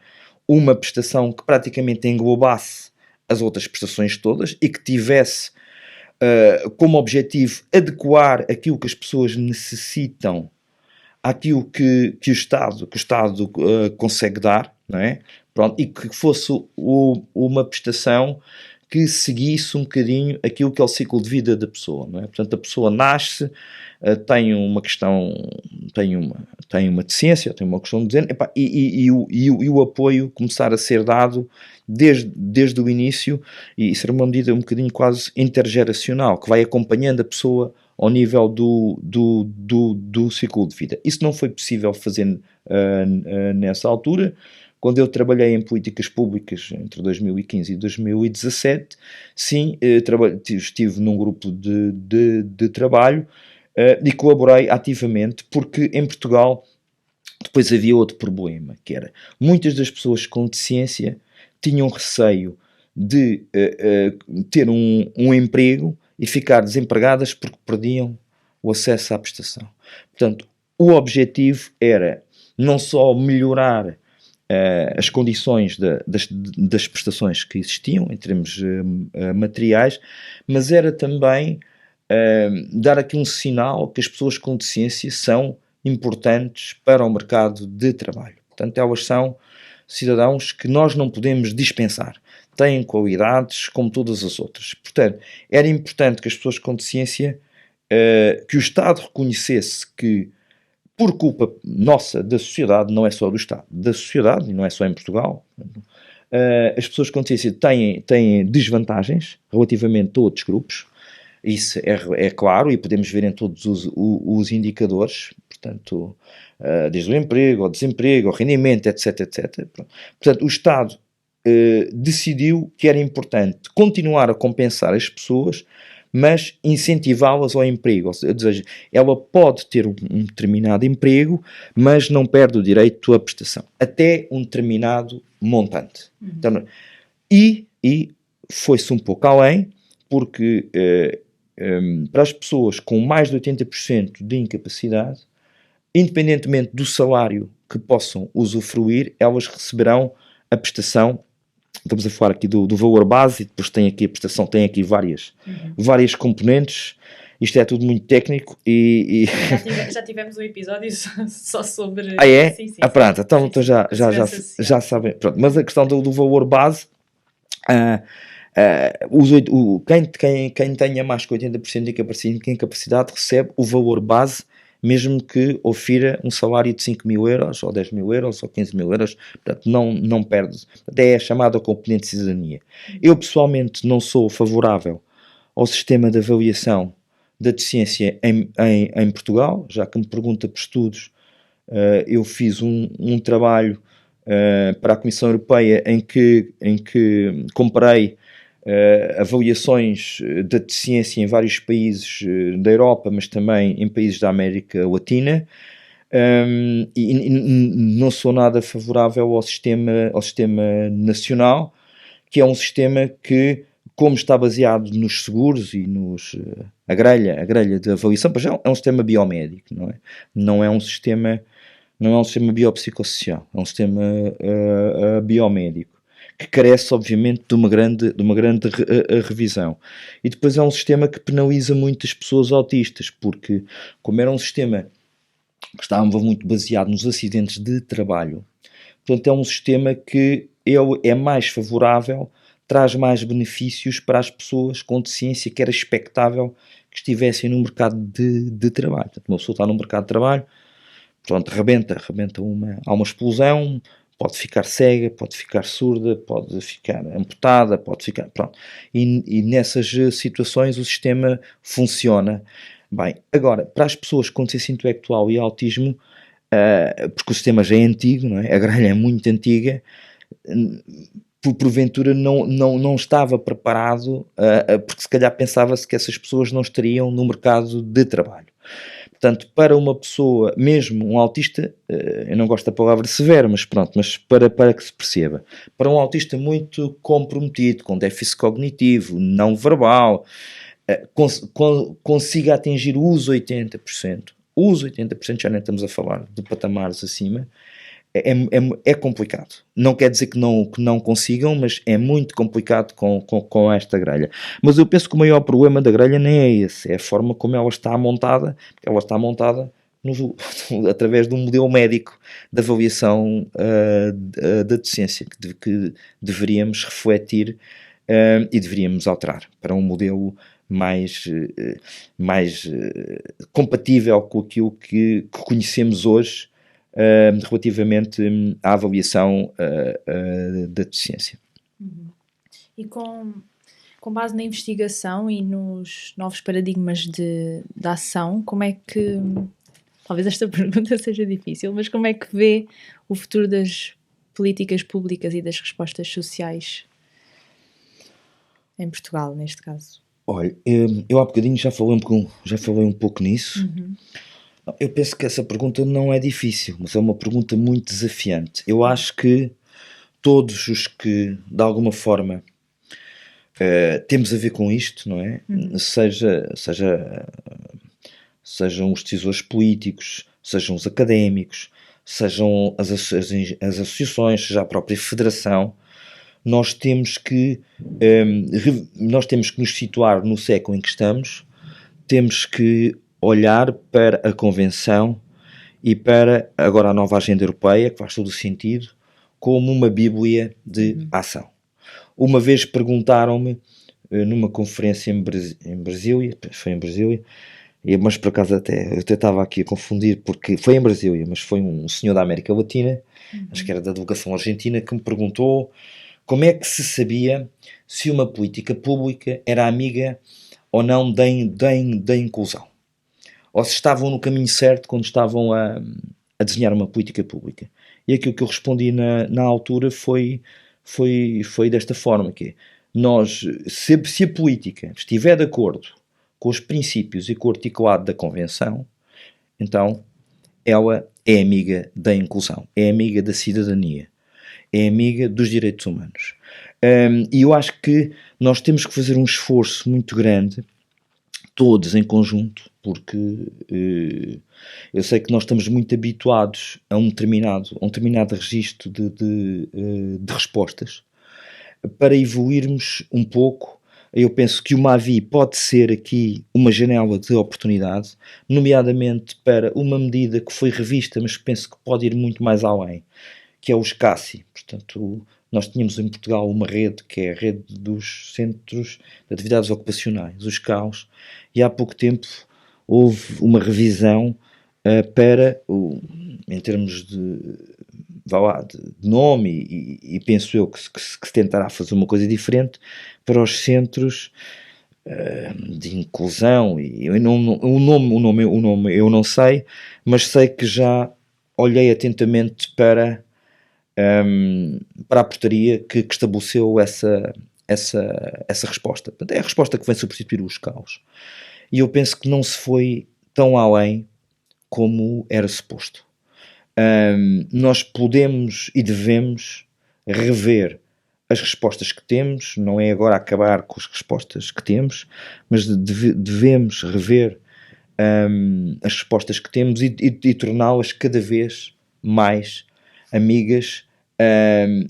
uma prestação que praticamente englobasse as outras prestações todas e que tivesse como objetivo adequar aquilo que as pessoas necessitam àquilo que o Estado consegue dar, não é? Pronto, e que fosse uma prestação que seguisse um bocadinho aquilo que é o ciclo de vida da pessoa, não é? Portanto, a pessoa nasce, tem uma questão, tem uma deficiência, tem uma questão de género, e o apoio começar a ser dado desde o início, e isso era uma medida um bocadinho quase intergeracional, que vai acompanhando a pessoa ao nível do ciclo de vida. Isso não foi possível fazer nessa altura. Quando eu trabalhei em políticas públicas entre 2015 e 2017, sim, estive num grupo de trabalho e colaborei ativamente, porque em Portugal depois havia outro problema, que era muitas das pessoas com deficiência tinham receio de ter um emprego e ficar desempregadas porque perdiam o acesso à prestação. Portanto, o objetivo era não só melhorar as condições das prestações que existiam em termos materiais, mas era também dar aqui um sinal que as pessoas com deficiência são importantes para o mercado de trabalho. Portanto, elas são cidadãos que nós não podemos dispensar. Têm qualidades como todas as outras. Portanto, era importante que as pessoas com deficiência, que o Estado reconhecesse que, por culpa nossa, da sociedade, não é só do Estado, da sociedade, e não é só em Portugal, as pessoas com deficiência têm desvantagens relativamente a outros grupos. Isso é claro, e podemos ver em todos os indicadores, portanto, desde o emprego, ao desemprego, ao rendimento, etc, etc. Portanto, o Estado decidiu que era importante continuar a compensar as pessoas, mas incentivá-las ao emprego. Ou seja, ela pode ter um determinado emprego, mas não perde o direito à prestação, até um determinado montante. Então, e foi-se um pouco além, porque para as pessoas com mais de 80% de incapacidade, independentemente do salário que possam usufruir, elas receberão a prestação. Estamos a falar aqui do valor base, e depois tem aqui a prestação, tem aqui várias componentes. Isto é tudo muito técnico e... Já tivemos um episódio só sobre... Ah, é? Sim, pronto, então já sabem. Pronto, mas a questão do valor base... quem tenha mais que 80% de incapacidade recebe o valor base, mesmo que ofira um salário de 5 mil euros, ou 10 mil euros, ou 15 mil euros, portanto não perde. Até é chamada componente de cidadania. Eu pessoalmente não sou favorável ao sistema de avaliação da deficiência em Portugal, já que me pergunta por estudos. Eu fiz um trabalho para a Comissão Europeia em que comparei avaliações da deficiência em vários países da Europa, mas também em países da América Latina, e não sou nada favorável ao sistema nacional, que é um sistema que, como está baseado nos seguros e a grelha de avaliação, pois é um sistema biomédico, não é? Não é um sistema biopsicossocial, é um sistema biomédico, que carece, obviamente, de uma grande revisão. E depois é um sistema que penaliza muito as pessoas autistas, porque, como era um sistema que estava muito baseado nos acidentes de trabalho, portanto, é um sistema que é mais favorável, traz mais benefícios para as pessoas com deficiência, que era expectável que estivessem no mercado de trabalho. Portanto, uma pessoa está no mercado de trabalho, pronto, há uma explosão, pode ficar cega, pode ficar surda, pode ficar amputada, pode ficar... Pronto. E nessas situações o sistema funciona bem. Agora, para as pessoas com deficiência intelectual e autismo, porque o sistema já é antigo, não é? A grelha é muito antiga, porventura não estava preparado, porque se calhar pensava-se que essas pessoas não estariam no mercado de trabalho. Portanto, para uma pessoa, mesmo um autista, eu não gosto da palavra severo, mas pronto, mas para que se perceba, para um autista muito comprometido, com déficit cognitivo, não verbal, consiga atingir os 80%, já nem estamos a falar de patamares acima, é complicado. Não quer dizer que não consigam, mas é muito complicado com esta grelha. Mas eu penso que o maior problema da grelha nem é esse, é a forma como ela está montada, porque ela está montada através de um modelo médico de avaliação da deficiência, que deveríamos refletir e deveríamos alterar para um modelo mais compatível com aquilo que conhecemos hoje, relativamente à avaliação da deficiência. E com com base na investigação e nos novos paradigmas de ação, como é que, talvez esta pergunta seja difícil, mas como é que vê o futuro das políticas públicas e das respostas sociais em Portugal, neste caso? Olha, eu há bocadinho já falei um pouco nisso. Eu penso que essa pergunta não é difícil, mas é uma pergunta muito desafiante. Eu acho que todos os que, de alguma forma, temos a ver com isto, não é? Sejam os decisores políticos, sejam os académicos, sejam as associações, seja a própria federação, nós temos que nos situar no século em que estamos, temos que olhar para a Convenção e para agora a nova agenda europeia, que faz todo o sentido, como uma bíblia de ação. Uma vez perguntaram-me, numa conferência em Brasília, foi em Brasília, mas por acaso eu até estava aqui a confundir, porque foi em Brasília, mas foi um senhor da América Latina, acho que era da delegação argentina, que me perguntou como é que se sabia se uma política pública era amiga ou não da inclusão. Ou se estavam no caminho certo quando estavam a desenhar uma política pública. E aquilo que eu respondi na altura foi desta forma, que é, se a política estiver de acordo com os princípios e com o articulado da Convenção, então ela é amiga da inclusão, é amiga da cidadania, é amiga dos direitos humanos. E eu acho que nós temos que fazer um esforço muito grande, todos em conjunto, porque eu sei que nós estamos muito habituados a um determinado registro de respostas. Para evoluirmos um pouco, eu penso que o Mavi pode ser aqui uma janela de oportunidade, nomeadamente para uma medida que foi revista, mas penso que pode ir muito mais além, que é o SCACI. Portanto, nós tínhamos em Portugal uma rede, que é a rede dos Centros de Atividades Ocupacionais, os CAOs, e há pouco tempo houve uma revisão para, em termos de nome, e penso eu que se tentará fazer uma coisa diferente para os centros de inclusão. E o nome eu não sei, mas sei que já olhei atentamente para a portaria que estabeleceu essa resposta. Portanto, é a resposta que vem substituir os CAOs. E eu penso que não se foi tão além como era suposto. Nós podemos e devemos rever as respostas que temos, não é agora acabar com as respostas que temos, mas devemos rever as respostas que temos e torná-las cada vez mais amigas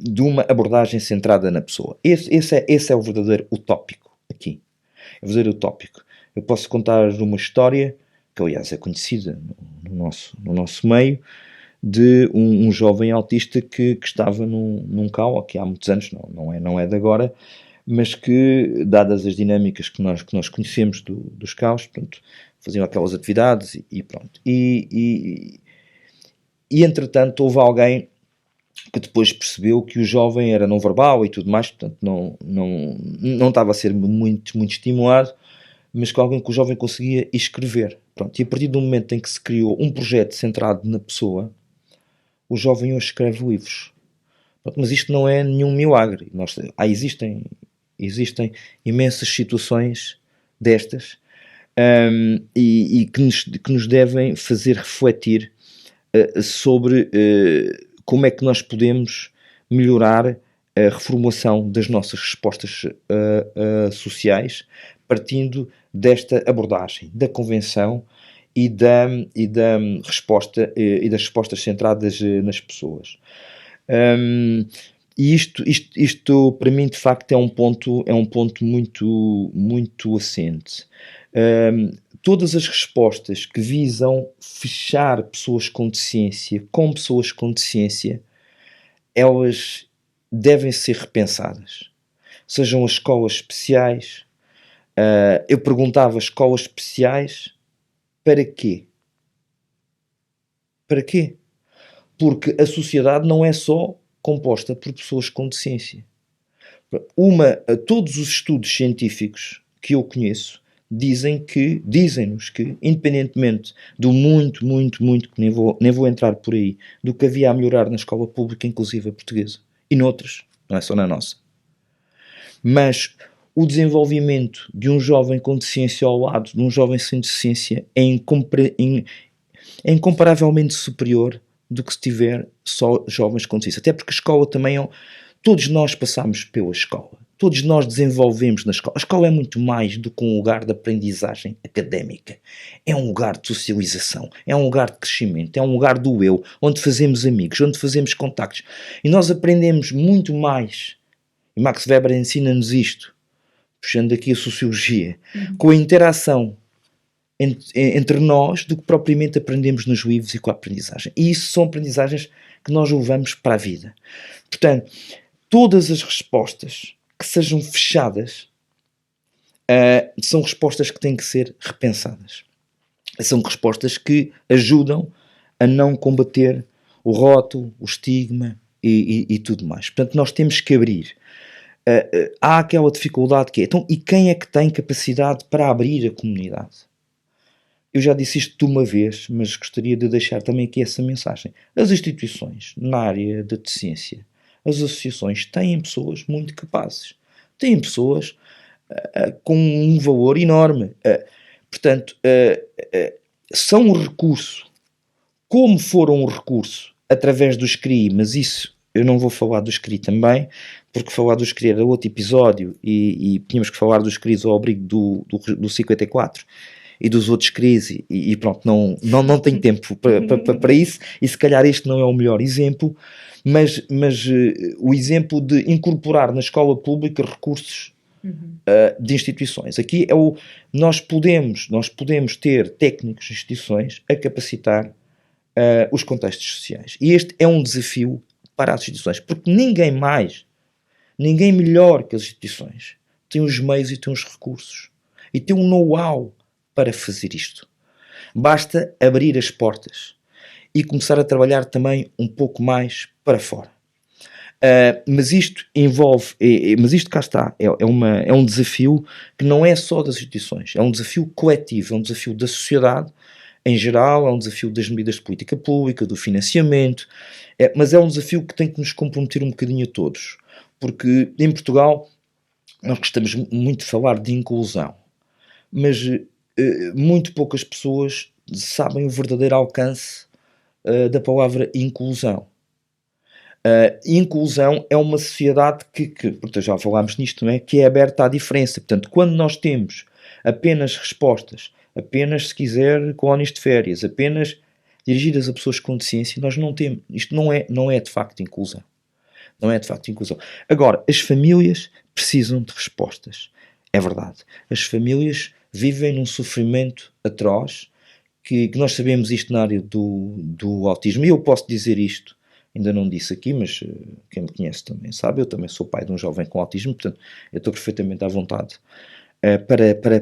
de uma abordagem centrada na pessoa. Esse é o verdadeiro utópico aqui. É o verdadeiro utópico. Eu posso contar uma história, que aliás é conhecida no nosso meio, de um jovem autista que estava num CAO, aqui há muitos anos, não é de agora, mas que, dadas as dinâmicas que nós conhecemos dos CAOs, portanto, faziam aquelas atividades e pronto. E entretanto houve alguém que depois percebeu que o jovem era não verbal e tudo mais, portanto não estava a ser muito estimulado, mas que alguém que o jovem conseguia escrever. Pronto. E a partir do momento em que se criou um projeto centrado na pessoa, o jovem hoje escreve livros. Pronto, mas isto não é nenhum milagre. Existem imensas situações destas e que nos devem fazer refletir sobre como é que nós podemos melhorar a reformulação das nossas respostas sociais, partindo desta abordagem da Convenção e das respostas centradas nas pessoas. E isto para mim de facto é um ponto muito assente. Todas as respostas que visam fechar pessoas com deficiência com pessoas com deficiência, elas devem ser repensadas. Sejam as escolas especiais. Eu perguntava, escolas especiais para quê? Para quê? Porque a sociedade não é só composta por pessoas com deficiência. Todos os estudos científicos que eu conheço dizem-nos que, independentemente do muito, que nem vou entrar por aí, do que havia a melhorar na escola pública, inclusive a portuguesa, e noutras, não é só na nossa, mas o desenvolvimento de um jovem com deficiência ao lado de um jovem sem deficiência é incomparavelmente superior do que se tiver só jovens com deficiência. Até porque a escola também todos nós passamos pela escola. Todos nós desenvolvemos na escola. A escola é muito mais do que um lugar de aprendizagem académica. É um lugar de socialização, é um lugar de crescimento, é um lugar do eu, onde fazemos amigos, onde fazemos contactos. E nós aprendemos muito mais, e Max Weber ensina-nos isto, puxando aqui a sociologia, com a interação entre nós do que propriamente aprendemos nos livros e com a aprendizagem. E isso são aprendizagens que nós levamos para a vida. Portanto, todas as respostas que sejam fechadas são respostas que têm que ser repensadas. São respostas que ajudam a não combater o rótulo, o estigma e tudo mais. Portanto, nós temos que abrir. Há aquela dificuldade que é, então, e quem é que tem capacidade para abrir a comunidade? Eu já disse isto de uma vez, mas gostaria de deixar também aqui essa mensagem. As instituições na área da deficiência, as associações têm pessoas muito capazes. Têm pessoas com um valor enorme. Portanto, são um recurso, como foram um recurso através do SCRI, mas isso eu não vou falar do SCRI também, porque falar do SCRI era outro episódio e tínhamos que falar dos SCRIs ao abrigo do 54 e dos outros SCRIs e pronto, não tenho tempo para isso, e se calhar este não é o melhor exemplo, mas o exemplo de incorporar na escola pública recursos de instituições. Aqui nós podemos ter técnicos de instituições a capacitar os contextos sociais. E este é um desafio para as instituições, porque ninguém melhor que as instituições tem os meios e tem os recursos e tem um know-how para fazer isto. Basta abrir as portas e começar a trabalhar também um pouco mais para fora. Mas isto envolve, mas isto cá está, é um desafio que não é só das instituições, é um desafio coletivo, é um desafio da sociedade em geral, é um desafio das medidas de política pública, do financiamento, mas é um desafio que tem que nos comprometer um bocadinho a todos, porque em Portugal nós gostamos muito de falar de inclusão, mas muito poucas pessoas sabem o verdadeiro alcance da palavra inclusão. Inclusão é uma sociedade que portanto, já falámos nisto, não é? Que é aberta à diferença. Portanto, quando nós temos apenas respostas, apenas, se quiser, colónias de férias, apenas dirigidas a pessoas com deficiência, nós não temos. Isto não é de facto inclusão. Não é de facto inclusão. Agora, as famílias precisam de respostas. É verdade. As famílias vivem num sofrimento atroz, que nós sabemos isto na área do autismo, e eu posso dizer isto, ainda não disse aqui, mas quem me conhece também sabe, eu também sou pai de um jovem com autismo, portanto eu estou perfeitamente à vontade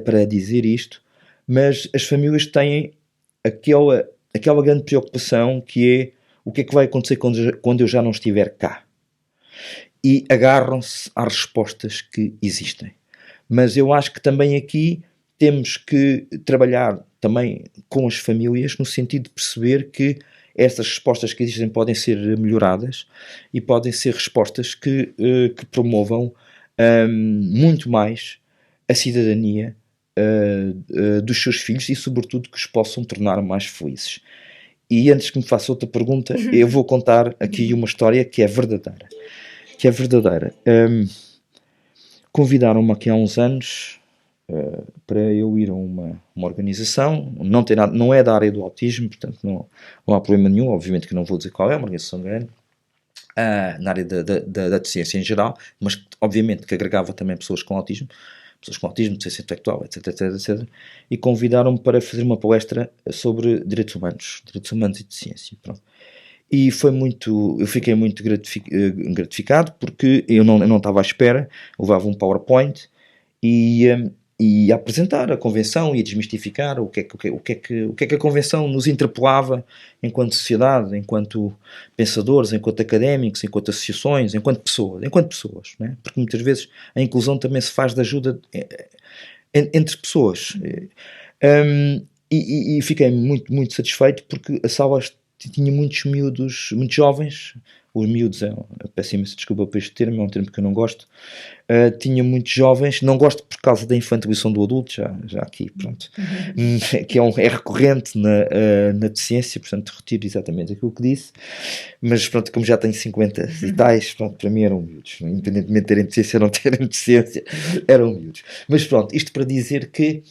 para dizer isto, mas as famílias têm aquela grande preocupação que é o que é que vai acontecer quando eu já não estiver cá, e agarram-se às respostas que existem. Mas eu acho que também aqui temos que trabalhar também com as famílias no sentido de perceber que essas respostas que existem podem ser melhoradas e podem ser respostas que promovam muito mais a cidadania dos seus filhos e, sobretudo, que os possam tornar mais felizes. E antes que me faça outra pergunta, eu vou contar aqui uma história que é verdadeira. Convidaram-me aqui há uns anos para eu ir a uma organização, não é da área do autismo, portanto não há problema nenhum, obviamente que não vou dizer qual é, uma organização grande, na área da deficiência em geral, mas obviamente que agregava também pessoas com autismo, deficiência intelectual, etc, e convidaram-me para fazer uma palestra sobre direitos humanos e deficiência, pronto. E eu fiquei muito gratificado, porque eu não estava à espera, levava um PowerPoint, e e a apresentar a Convenção e a desmistificar o que é que a Convenção nos interpelava enquanto sociedade, enquanto pensadores, enquanto académicos, enquanto associações, enquanto pessoas, né? Porque muitas vezes a inclusão também se faz de ajuda entre pessoas. E fiquei muito, muito satisfeito porque a sala tinha muitos miúdos, muitos jovens. Os miúdos, peço imensa desculpa por este termo, é um termo que eu não gosto. Tinha muitos jovens, não gosto por causa da infantilização do adulto, já aqui, pronto, que é recorrente na deficiência, portanto retiro exatamente aquilo que disse, mas pronto, como já tenho 50 e tais, pronto, para mim eram miúdos, independentemente de terem deficiência ou não terem deficiência, eram miúdos. Mas pronto, isto para dizer que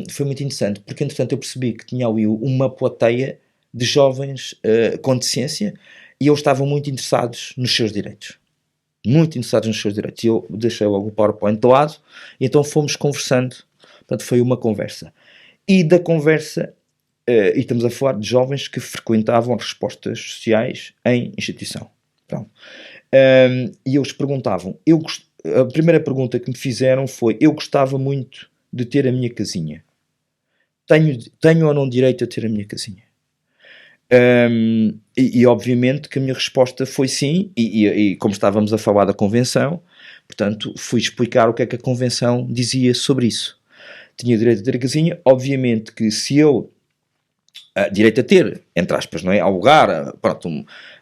foi muito interessante, porque entretanto eu percebi que tinha ali uma plateia de jovens com deficiência, e eles estavam muito interessados nos seus direitos. Muito interessados nos seus direitos. E eu deixei logo o PowerPoint de lado, e então fomos conversando. Portanto, foi uma conversa. E da conversa, e estamos a falar de jovens que frequentavam respostas sociais em instituição. Então, e eles perguntavam, a primeira pergunta que me fizeram foi, eu gostava muito de ter a minha casinha. Tenho ou não direito a ter a minha casinha? E obviamente que a minha resposta foi sim, e como estávamos a falar da Convenção, portanto fui explicar o que é que a Convenção dizia sobre isso. Tinha direito a ter a casinha, obviamente que se eu direito a ter, entre aspas, não é? Ao lugar, pronto,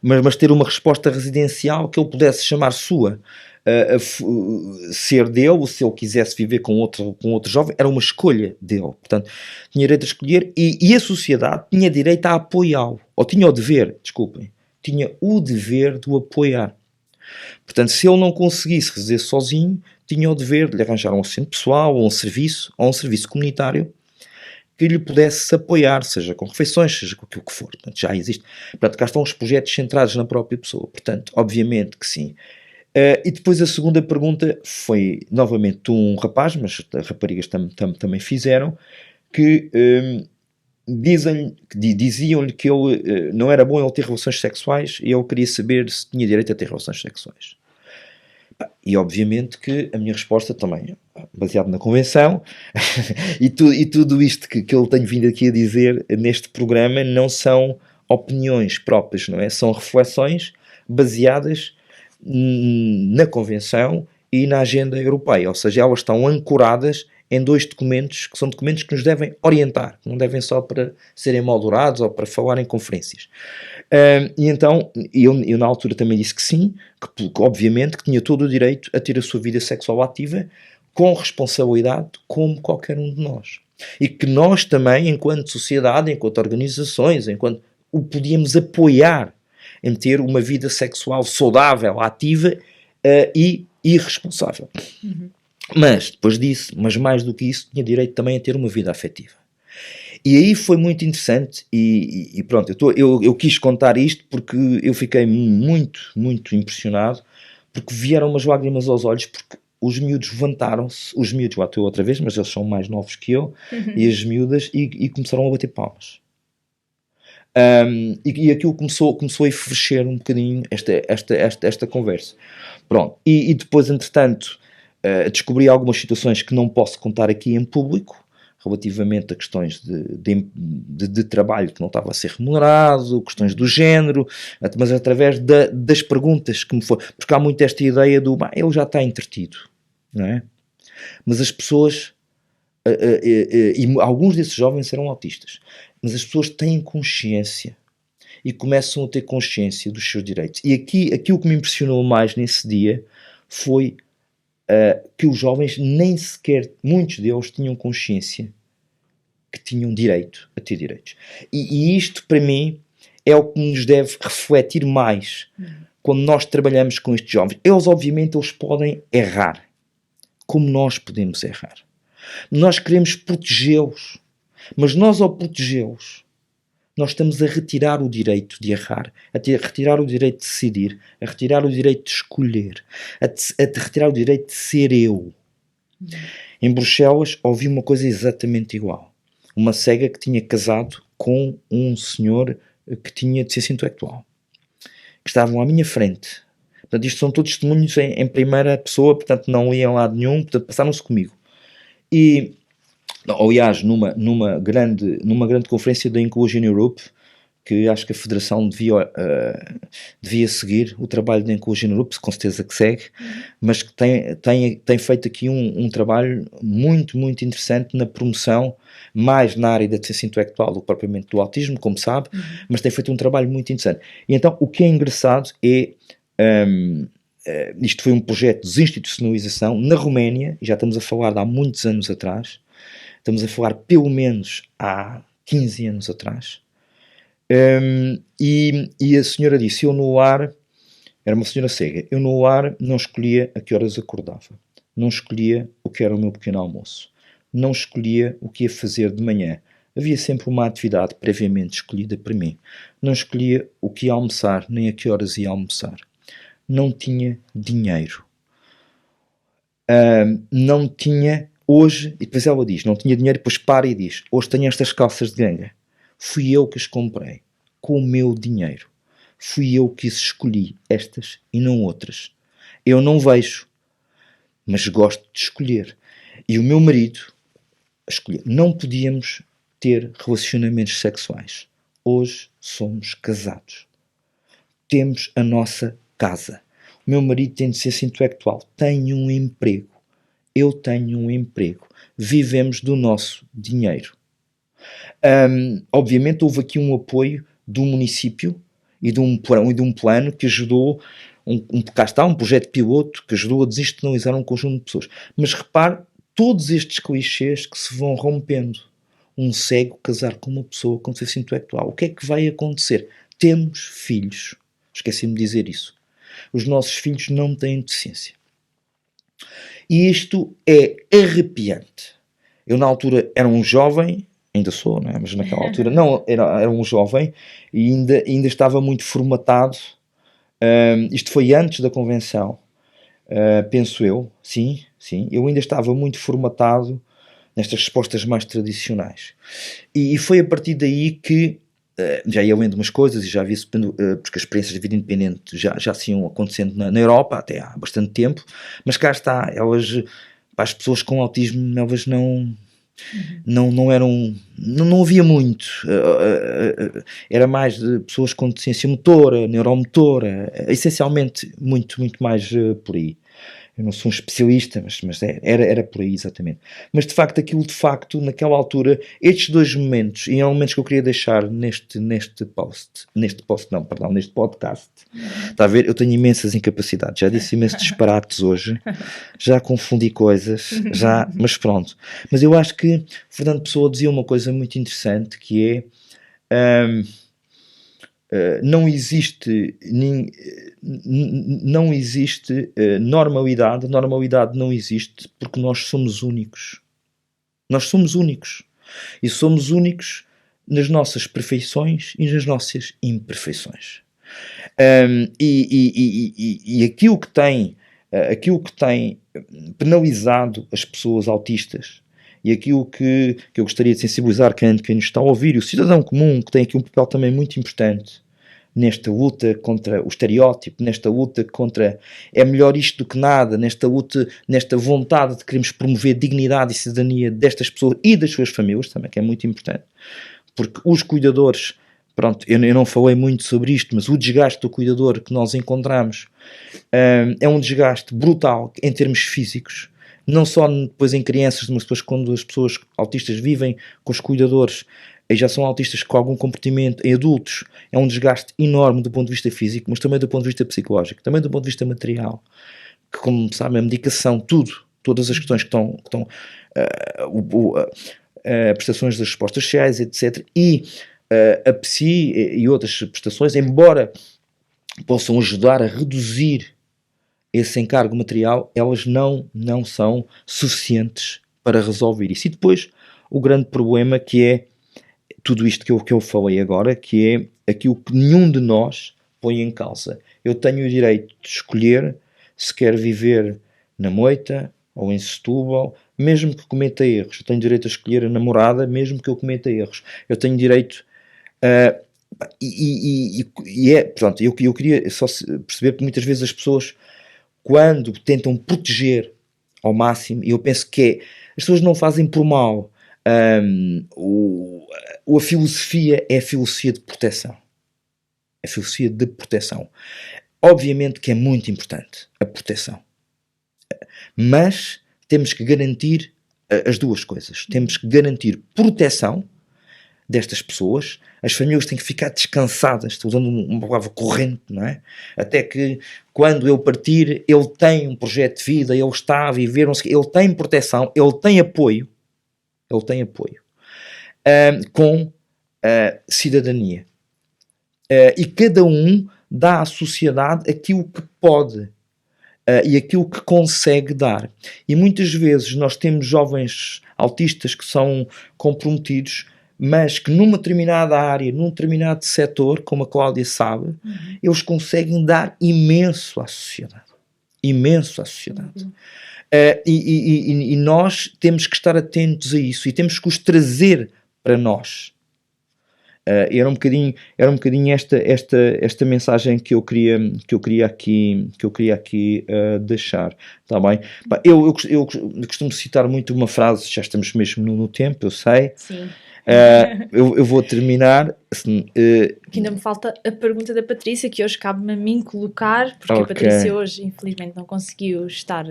mas ter uma resposta residencial que eu pudesse chamar sua, ser dele, se ele quisesse viver com outro jovem, era uma escolha dele. Portanto, tinha direito a escolher e a sociedade tinha direito a apoiá-lo, ou tinha o dever, desculpem, tinha o dever de o apoiar. Portanto, se ele não conseguisse resolver sozinho, tinha o dever de lhe arranjar um assistente pessoal, ou um serviço comunitário que lhe pudesse apoiar, seja com refeições, seja com aquilo que for. Portanto, já existe. Portanto, cá estão os projetos centrados na própria pessoa. Portanto, obviamente que sim. E depois a segunda pergunta foi, novamente, de um rapaz, mas as raparigas também fizeram, que diziam-lhe que ele não era bom ele ter relações sexuais e ele queria saber se tinha direito a ter relações sexuais. E obviamente que a minha resposta também, baseado na Convenção, e tudo isto que eu tenho vindo aqui a dizer neste programa não são opiniões próprias, não é? São reflexões baseadas na Convenção e na agenda europeia, ou seja, elas estão ancoradas em dois documentos que são documentos que nos devem orientar, não devem só para serem moldurados ou para falar em conferências. E então, eu na altura também disse que sim, que obviamente que tinha todo o direito a ter a sua vida sexual ativa com responsabilidade como qualquer um de nós. E que nós também, enquanto sociedade, enquanto organizações, enquanto o podíamos apoiar em ter uma vida sexual saudável, ativa e irresponsável. Mas, depois disso, mas mais do que isso, tinha direito também a ter uma vida afetiva. E aí foi muito interessante e pronto, eu quis contar isto porque eu fiquei muito, muito impressionado, porque vieram umas lágrimas aos olhos, porque os miúdos levantaram-se, os miúdos, lá estou outra vez, mas eles são mais novos que eu, e as miúdas, e começaram a bater palmas. E aquilo começou a enfurecer um bocadinho esta conversa. Pronto, e depois, entretanto, descobri algumas situações que não posso contar aqui em público, relativamente a questões de trabalho que não estava a ser remunerado, questões do género, mas através das perguntas que me foram, porque há muito esta ideia do, ele já está entretido, não é? Mas as pessoas, e alguns desses jovens eram autistas, mas as pessoas têm consciência e começam a ter consciência dos seus direitos. E aquilo que me impressionou mais nesse dia foi que os jovens nem sequer, muitos deles tinham consciência que tinham direito a ter direitos. E isto, para mim, é o que nos deve refletir mais quando nós trabalhamos com estes jovens. Eles, obviamente, eles podem errar, como nós podemos errar. Nós queremos protegê-los, mas nós, ao protegê-los, nós estamos a retirar o direito de errar, a retirar o direito de decidir, a retirar o direito de escolher, a retirar o direito de ser eu. Em Bruxelas ouvi uma coisa exatamente igual. Uma cega que tinha casado com um senhor que tinha deficiência intelectual, que estavam à minha frente. Portanto, isto são todos testemunhos em primeira pessoa, portanto não iam a lado nenhum, portanto passaram-se comigo. E, aliás, numa grande conferência da Inclusion Europe, que acho que a Federação devia seguir o trabalho da Inclusion Europe, com certeza que segue, mas que tem feito aqui um trabalho muito, muito interessante na promoção, mais na área da deficiência intelectual do que propriamente do autismo, como sabe, mas tem feito um trabalho muito interessante. E então, o que é engraçado é, isto foi um projeto de desinstitucionalização na Roménia, e já estamos a falar de há muitos anos atrás, estamos a falar pelo menos há 15 anos atrás. E a senhora disse, eu no ar, era uma senhora cega, eu no ar não escolhia a que horas acordava, não escolhia o que era o meu pequeno almoço, não escolhia o que ia fazer de manhã, havia sempre uma atividade previamente escolhida para mim, não escolhia o que ia almoçar, nem a que horas ia almoçar, não tinha dinheiro, não tinha, hoje, e depois ela diz, não tinha dinheiro, depois para e diz, hoje tenho estas calças de ganga. Fui eu que as comprei, com o meu dinheiro. Fui eu que as escolhi, estas e não outras. Eu não vejo, mas gosto de escolher. E o meu marido escolheu. Não podíamos ter relacionamentos sexuais. Hoje somos casados. Temos a nossa casa. O meu marido tem deficiência intelectual. Tem um emprego. Eu tenho um emprego. Vivemos do nosso dinheiro. Obviamente houve aqui um apoio do município e de um plano que ajudou, cá está, um projeto piloto que ajudou a desinstitucionalizar um conjunto de pessoas. Mas repare, todos estes clichês que se vão rompendo. Um cego casar com uma pessoa com deficiência intelectual. O que é que vai acontecer? Temos filhos. Esqueci-me de dizer isso. Os nossos filhos não têm deficiência. E isto é arrepiante. Eu na altura era um jovem, ainda sou, não é? Mas naquela altura não, era um jovem e ainda estava muito formatado. Isto foi antes da convenção, penso eu, sim, eu ainda estava muito formatado nestas respostas mais tradicionais. E foi a partir daí que já ia lendo umas coisas e já havia, porque as experiências de vida independente já se iam acontecendo na Europa até há bastante tempo, mas cá está, as pessoas com autismo, elas não eram, não havia muito, era mais de pessoas com deficiência motora, neuromotora, essencialmente muito mais por aí. Eu não sou um especialista, mas era por aí exatamente. Mas de facto, naquela altura, estes dois momentos, e são momentos que eu queria deixar neste podcast. Está a ver? Eu tenho imensas incapacidades, já disse imensos disparates hoje, já confundi coisas, mas pronto. Mas eu acho que Fernando Pessoa dizia uma coisa muito interessante, que é... não existe normalidade não existe porque nós somos únicos. Nós somos únicos. E somos únicos nas nossas perfeições e nas nossas imperfeições. E aquilo que tem penalizado as pessoas autistas e aquilo que eu gostaria de sensibilizar quem nos está a ouvir, e o cidadão comum, que tem aqui um papel também muito importante nesta luta contra o estereótipo, nesta luta contra é melhor isto do que nada, nesta luta, nesta vontade de queremos promover dignidade e cidadania destas pessoas e das suas famílias também, que é muito importante, porque os cuidadores, pronto, eu não falei muito sobre isto, mas o desgaste do cuidador que nós encontramos é um desgaste brutal em termos físicos, não só depois em crianças, mas depois quando as pessoas autistas vivem com os cuidadores e já são autistas com algum comportamento em adultos, é um desgaste enorme do ponto de vista físico, mas também do ponto de vista psicológico, também do ponto de vista material, que como sabem, a medicação, todas as questões que estão prestações das respostas sociais, etc. E a PSI e outras prestações, embora possam ajudar a reduzir esse encargo material, elas não são suficientes para resolver isso. E depois o grande problema que é tudo isto que eu falei agora, que é aquilo que nenhum de nós põe em causa. Eu tenho o direito de escolher se quer viver na Moita ou em Setúbal, mesmo que cometa erros. Eu tenho direito a escolher a namorada, mesmo que eu cometa erros. Eu tenho direito portanto, eu queria só perceber que muitas vezes as pessoas, quando tentam proteger ao máximo, e eu penso que As pessoas não fazem por mal. A filosofia é a filosofia de proteção. A filosofia de proteção. Obviamente que é muito importante a proteção. Mas temos que garantir as duas coisas. Temos que garantir proteção destas pessoas. As famílias têm que ficar descansadas, estou usando uma palavra corrente, não é? Até que quando eu partir, ele tem um projeto de vida, ele está a viver, ele tem proteção, ele tem apoio, com cidadania. E cada um dá à sociedade aquilo que pode e aquilo que consegue dar. E muitas vezes nós temos jovens autistas que são comprometidos, mas que numa determinada área, num determinado setor, como a Cláudia sabe, eles conseguem dar imenso à sociedade. Imenso à sociedade. E nós temos que estar atentos a isso e temos que os trazer para nós. Era um bocadinho esta mensagem que eu queria aqui deixar, tá bem? Eu costumo citar muito uma frase, já estamos mesmo no tempo, eu sei. Sim. Eu vou terminar. Que ainda me falta a pergunta da Patrícia, que hoje cabe-me a mim colocar, porque a Patrícia hoje infelizmente não conseguiu estar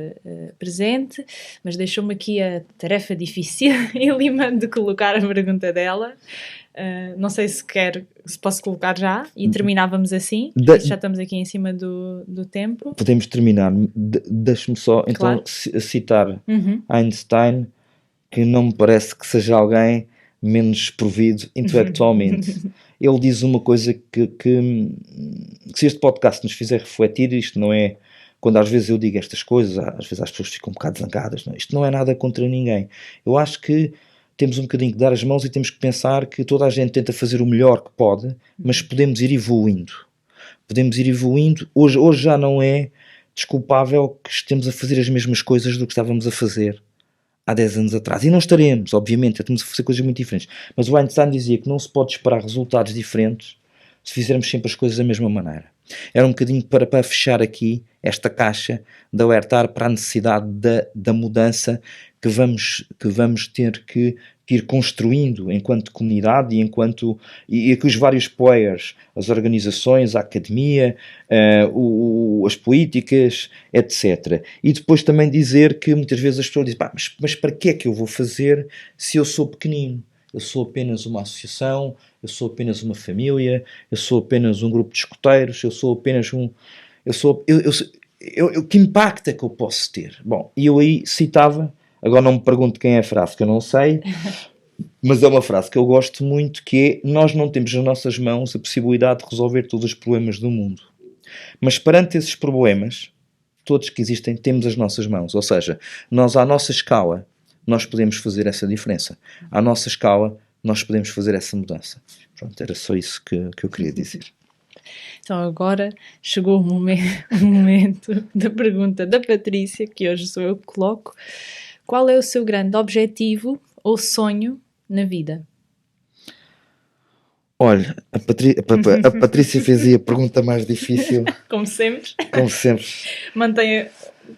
presente, mas deixou-me aqui a tarefa difícil e limando de colocar a pergunta dela. Não sei se posso colocar já e terminávamos assim, já estamos aqui em cima do tempo. Podemos terminar. Deixe-me só então citar Einstein, que não me parece que seja alguém menos provido intelectualmente. Ele diz uma coisa que se este podcast nos fizer refletir, isto não é, quando às vezes eu digo estas coisas, às vezes as pessoas ficam um bocado zangadas, não? Isto não é nada contra ninguém. Eu acho que temos um bocadinho que dar as mãos e temos que pensar que toda a gente tenta fazer o melhor que pode, mas podemos ir evoluindo. Hoje já não é desculpável que estemos a fazer as mesmas coisas do que estávamos a fazer há 10 anos atrás. E não estaremos, obviamente, estamos a fazer coisas muito diferentes. Mas o Einstein dizia que não se pode esperar resultados diferentes se fizermos sempre as coisas da mesma maneira. Era um bocadinho para fechar aqui esta caixa de alertar para a necessidade da mudança que vamos ter que ir construindo enquanto comunidade e que os vários players, as organizações, a academia, as políticas, etc. E depois também dizer que muitas vezes as pessoas dizem, mas para que é que eu vou fazer se eu sou pequenino? Eu sou apenas uma associação, eu sou apenas uma família, eu sou apenas um grupo de escoteiros, eu sou apenas que impacto é que eu posso ter? Bom, e eu aí citava, agora não me pergunto quem é a frase, que eu não sei, mas é uma frase que eu gosto muito, que é: nós não temos nas nossas mãos a possibilidade de resolver todos os problemas do mundo, mas perante esses problemas, todos que existem, temos as nossas mãos. Ou seja, nós à nossa escala, nós podemos fazer essa diferença. À nossa escala, nós podemos fazer essa mudança. Pronto, era só isso que eu queria dizer. Então agora chegou o momento da pergunta da Patrícia, que hoje sou eu que coloco. Qual é o seu grande objetivo ou sonho na vida? Olha, a Patrícia fez aí a pergunta mais difícil. Como sempre. Mantenha...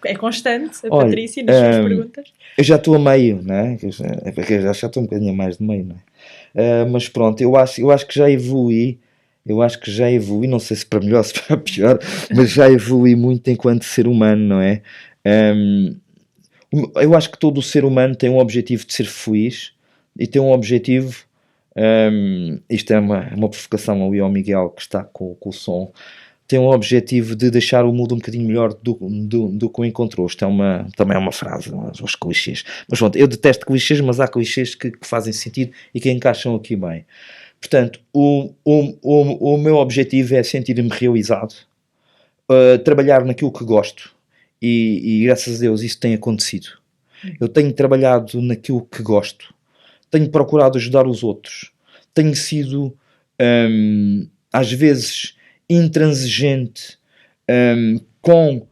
É constante a Patrícia nas suas perguntas. Eu já estou a meio, não é? Já estou um bocadinho a mais de meio, não é? Mas pronto, eu acho que já evolui. Não sei se para melhor ou se para pior, mas já evolui muito enquanto ser humano, não é? Eu acho que todo o ser humano tem um objetivo de ser feliz e tem um objetivo, isto é uma provocação ali ao Miguel que está com o som, tem um objetivo de deixar o mundo um bocadinho melhor do que o encontrou. Isto também é uma frase, os clichês. Mas pronto, eu detesto clichês, mas há clichês que fazem sentido e que encaixam aqui bem. Portanto, o meu objetivo é sentir-me realizado, trabalhar naquilo que gosto e graças a Deus isso tem acontecido. Eu tenho trabalhado naquilo que gosto, tenho procurado ajudar os outros, tenho sido às vezes intransigente com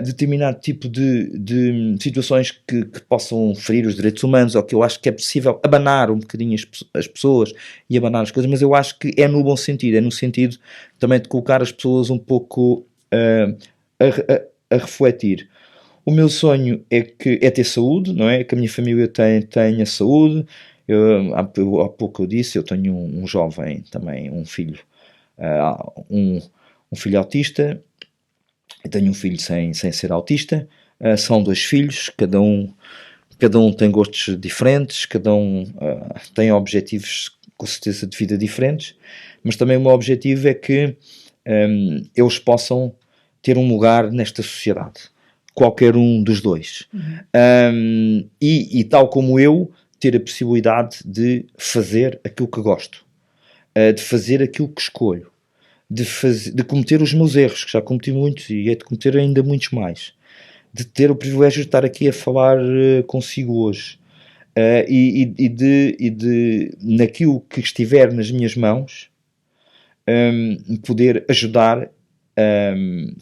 determinado tipo de situações que possam ferir os direitos humanos, ou que eu acho que é possível abanar um bocadinho as pessoas e abanar as coisas, mas eu acho que é no bom sentido, é no sentido também de colocar as pessoas um pouco a refletir. O meu sonho é ter saúde, não é? Que a minha família tenha saúde. Há pouco eu disse, eu tenho um jovem também, um filho, um filho autista. Eu tenho um filho sem ser autista. São 2 filhos, cada um tem gostos diferentes, cada um tem objetivos com certeza de vida diferentes, mas também o meu objetivo é que eles possam ter um lugar nesta sociedade, qualquer um dos 2. E tal como eu, ter a possibilidade de fazer aquilo que gosto, de fazer aquilo que escolho, de cometer os meus erros, que já cometi muitos e é de cometer ainda muitos mais, de ter o privilégio de estar aqui a falar consigo hoje, e de naquilo que estiver nas minhas mãos, poder ajudar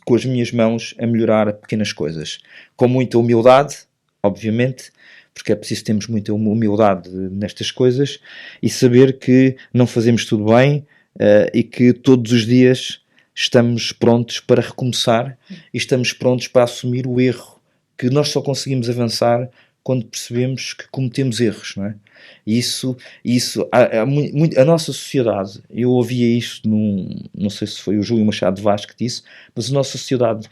com as minhas mãos a melhorar pequenas coisas, com muita humildade, obviamente, porque é preciso termos muita humildade nestas coisas e saber que não fazemos tudo bem, e que todos os dias estamos prontos para recomeçar e estamos prontos para assumir o erro, que nós só conseguimos avançar quando percebemos que cometemos erros, não é? E isso a nossa sociedade, eu ouvia isto não sei se foi o Júlio Machado de Vaz que disse, mas a nossa sociedade,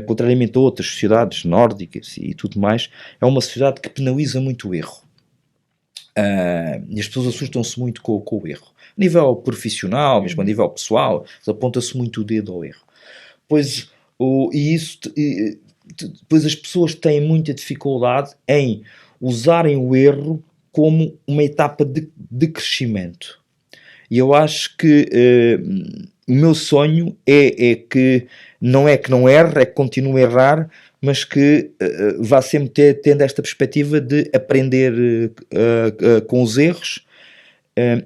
contrariamente a outras sociedades nórdicas e tudo mais, é uma sociedade que penaliza muito o erro. E as pessoas assustam-se muito com o erro. A nível profissional, mesmo a nível pessoal, aponta-se muito o dedo ao erro. Pois as pessoas têm muita dificuldade em usarem o erro como uma etapa de crescimento. E eu acho que o meu sonho é que não erre, é que continue a errar, mas que vá sempre tendo esta perspectiva de aprender com os erros,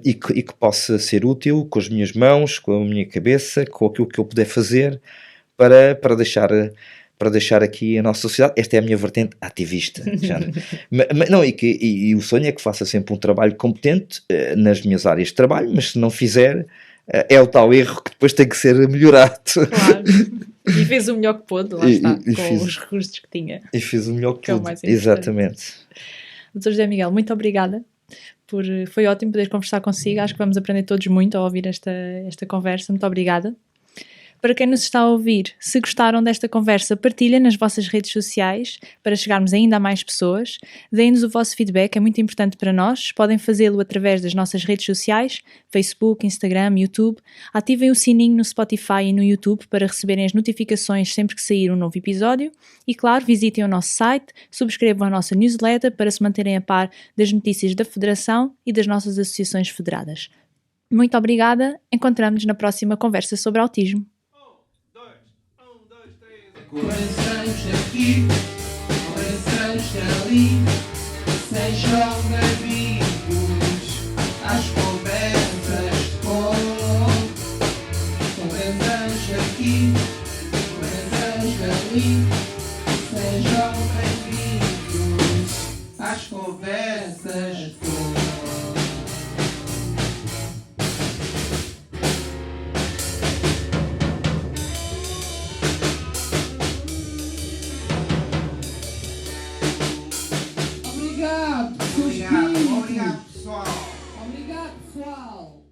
e que possa ser útil com as minhas mãos, com a minha cabeça, com aquilo que eu puder fazer para deixar aqui a nossa sociedade. Esta é a minha vertente ativista. E o sonho é que faça sempre um trabalho competente nas minhas áreas de trabalho, mas se não fizer, é o tal erro que depois tem que ser melhorado. Claro. E fez o melhor que pôde, lá está, com os recursos que tinha. E fiz o melhor que é pude, exatamente. Dr. José Miguel, muito obrigada. Foi ótimo poder conversar consigo. Acho que vamos aprender todos muito ao ouvir esta conversa. Muito obrigada. Para quem nos está a ouvir, se gostaram desta conversa, partilhem nas vossas redes sociais para chegarmos ainda a mais pessoas. Deem-nos o vosso feedback, é muito importante para nós. Podem fazê-lo através das nossas redes sociais, Facebook, Instagram, YouTube. Ativem o sininho no Spotify e no YouTube para receberem as notificações sempre que sair um novo episódio. E claro, visitem o nosso site, subscrevam a nossa newsletter para se manterem a par das notícias da Federação e das nossas associações federadas. Muito obrigada, encontramos-nos na próxima conversa sobre autismo. Corações aqui, corações ali, sejam bem-vindos às conversas corações aqui, corações ali, sejam bem-vindos às conversas Obrigado, pessoal. Obrigado, pessoal. Obrigado, pessoal.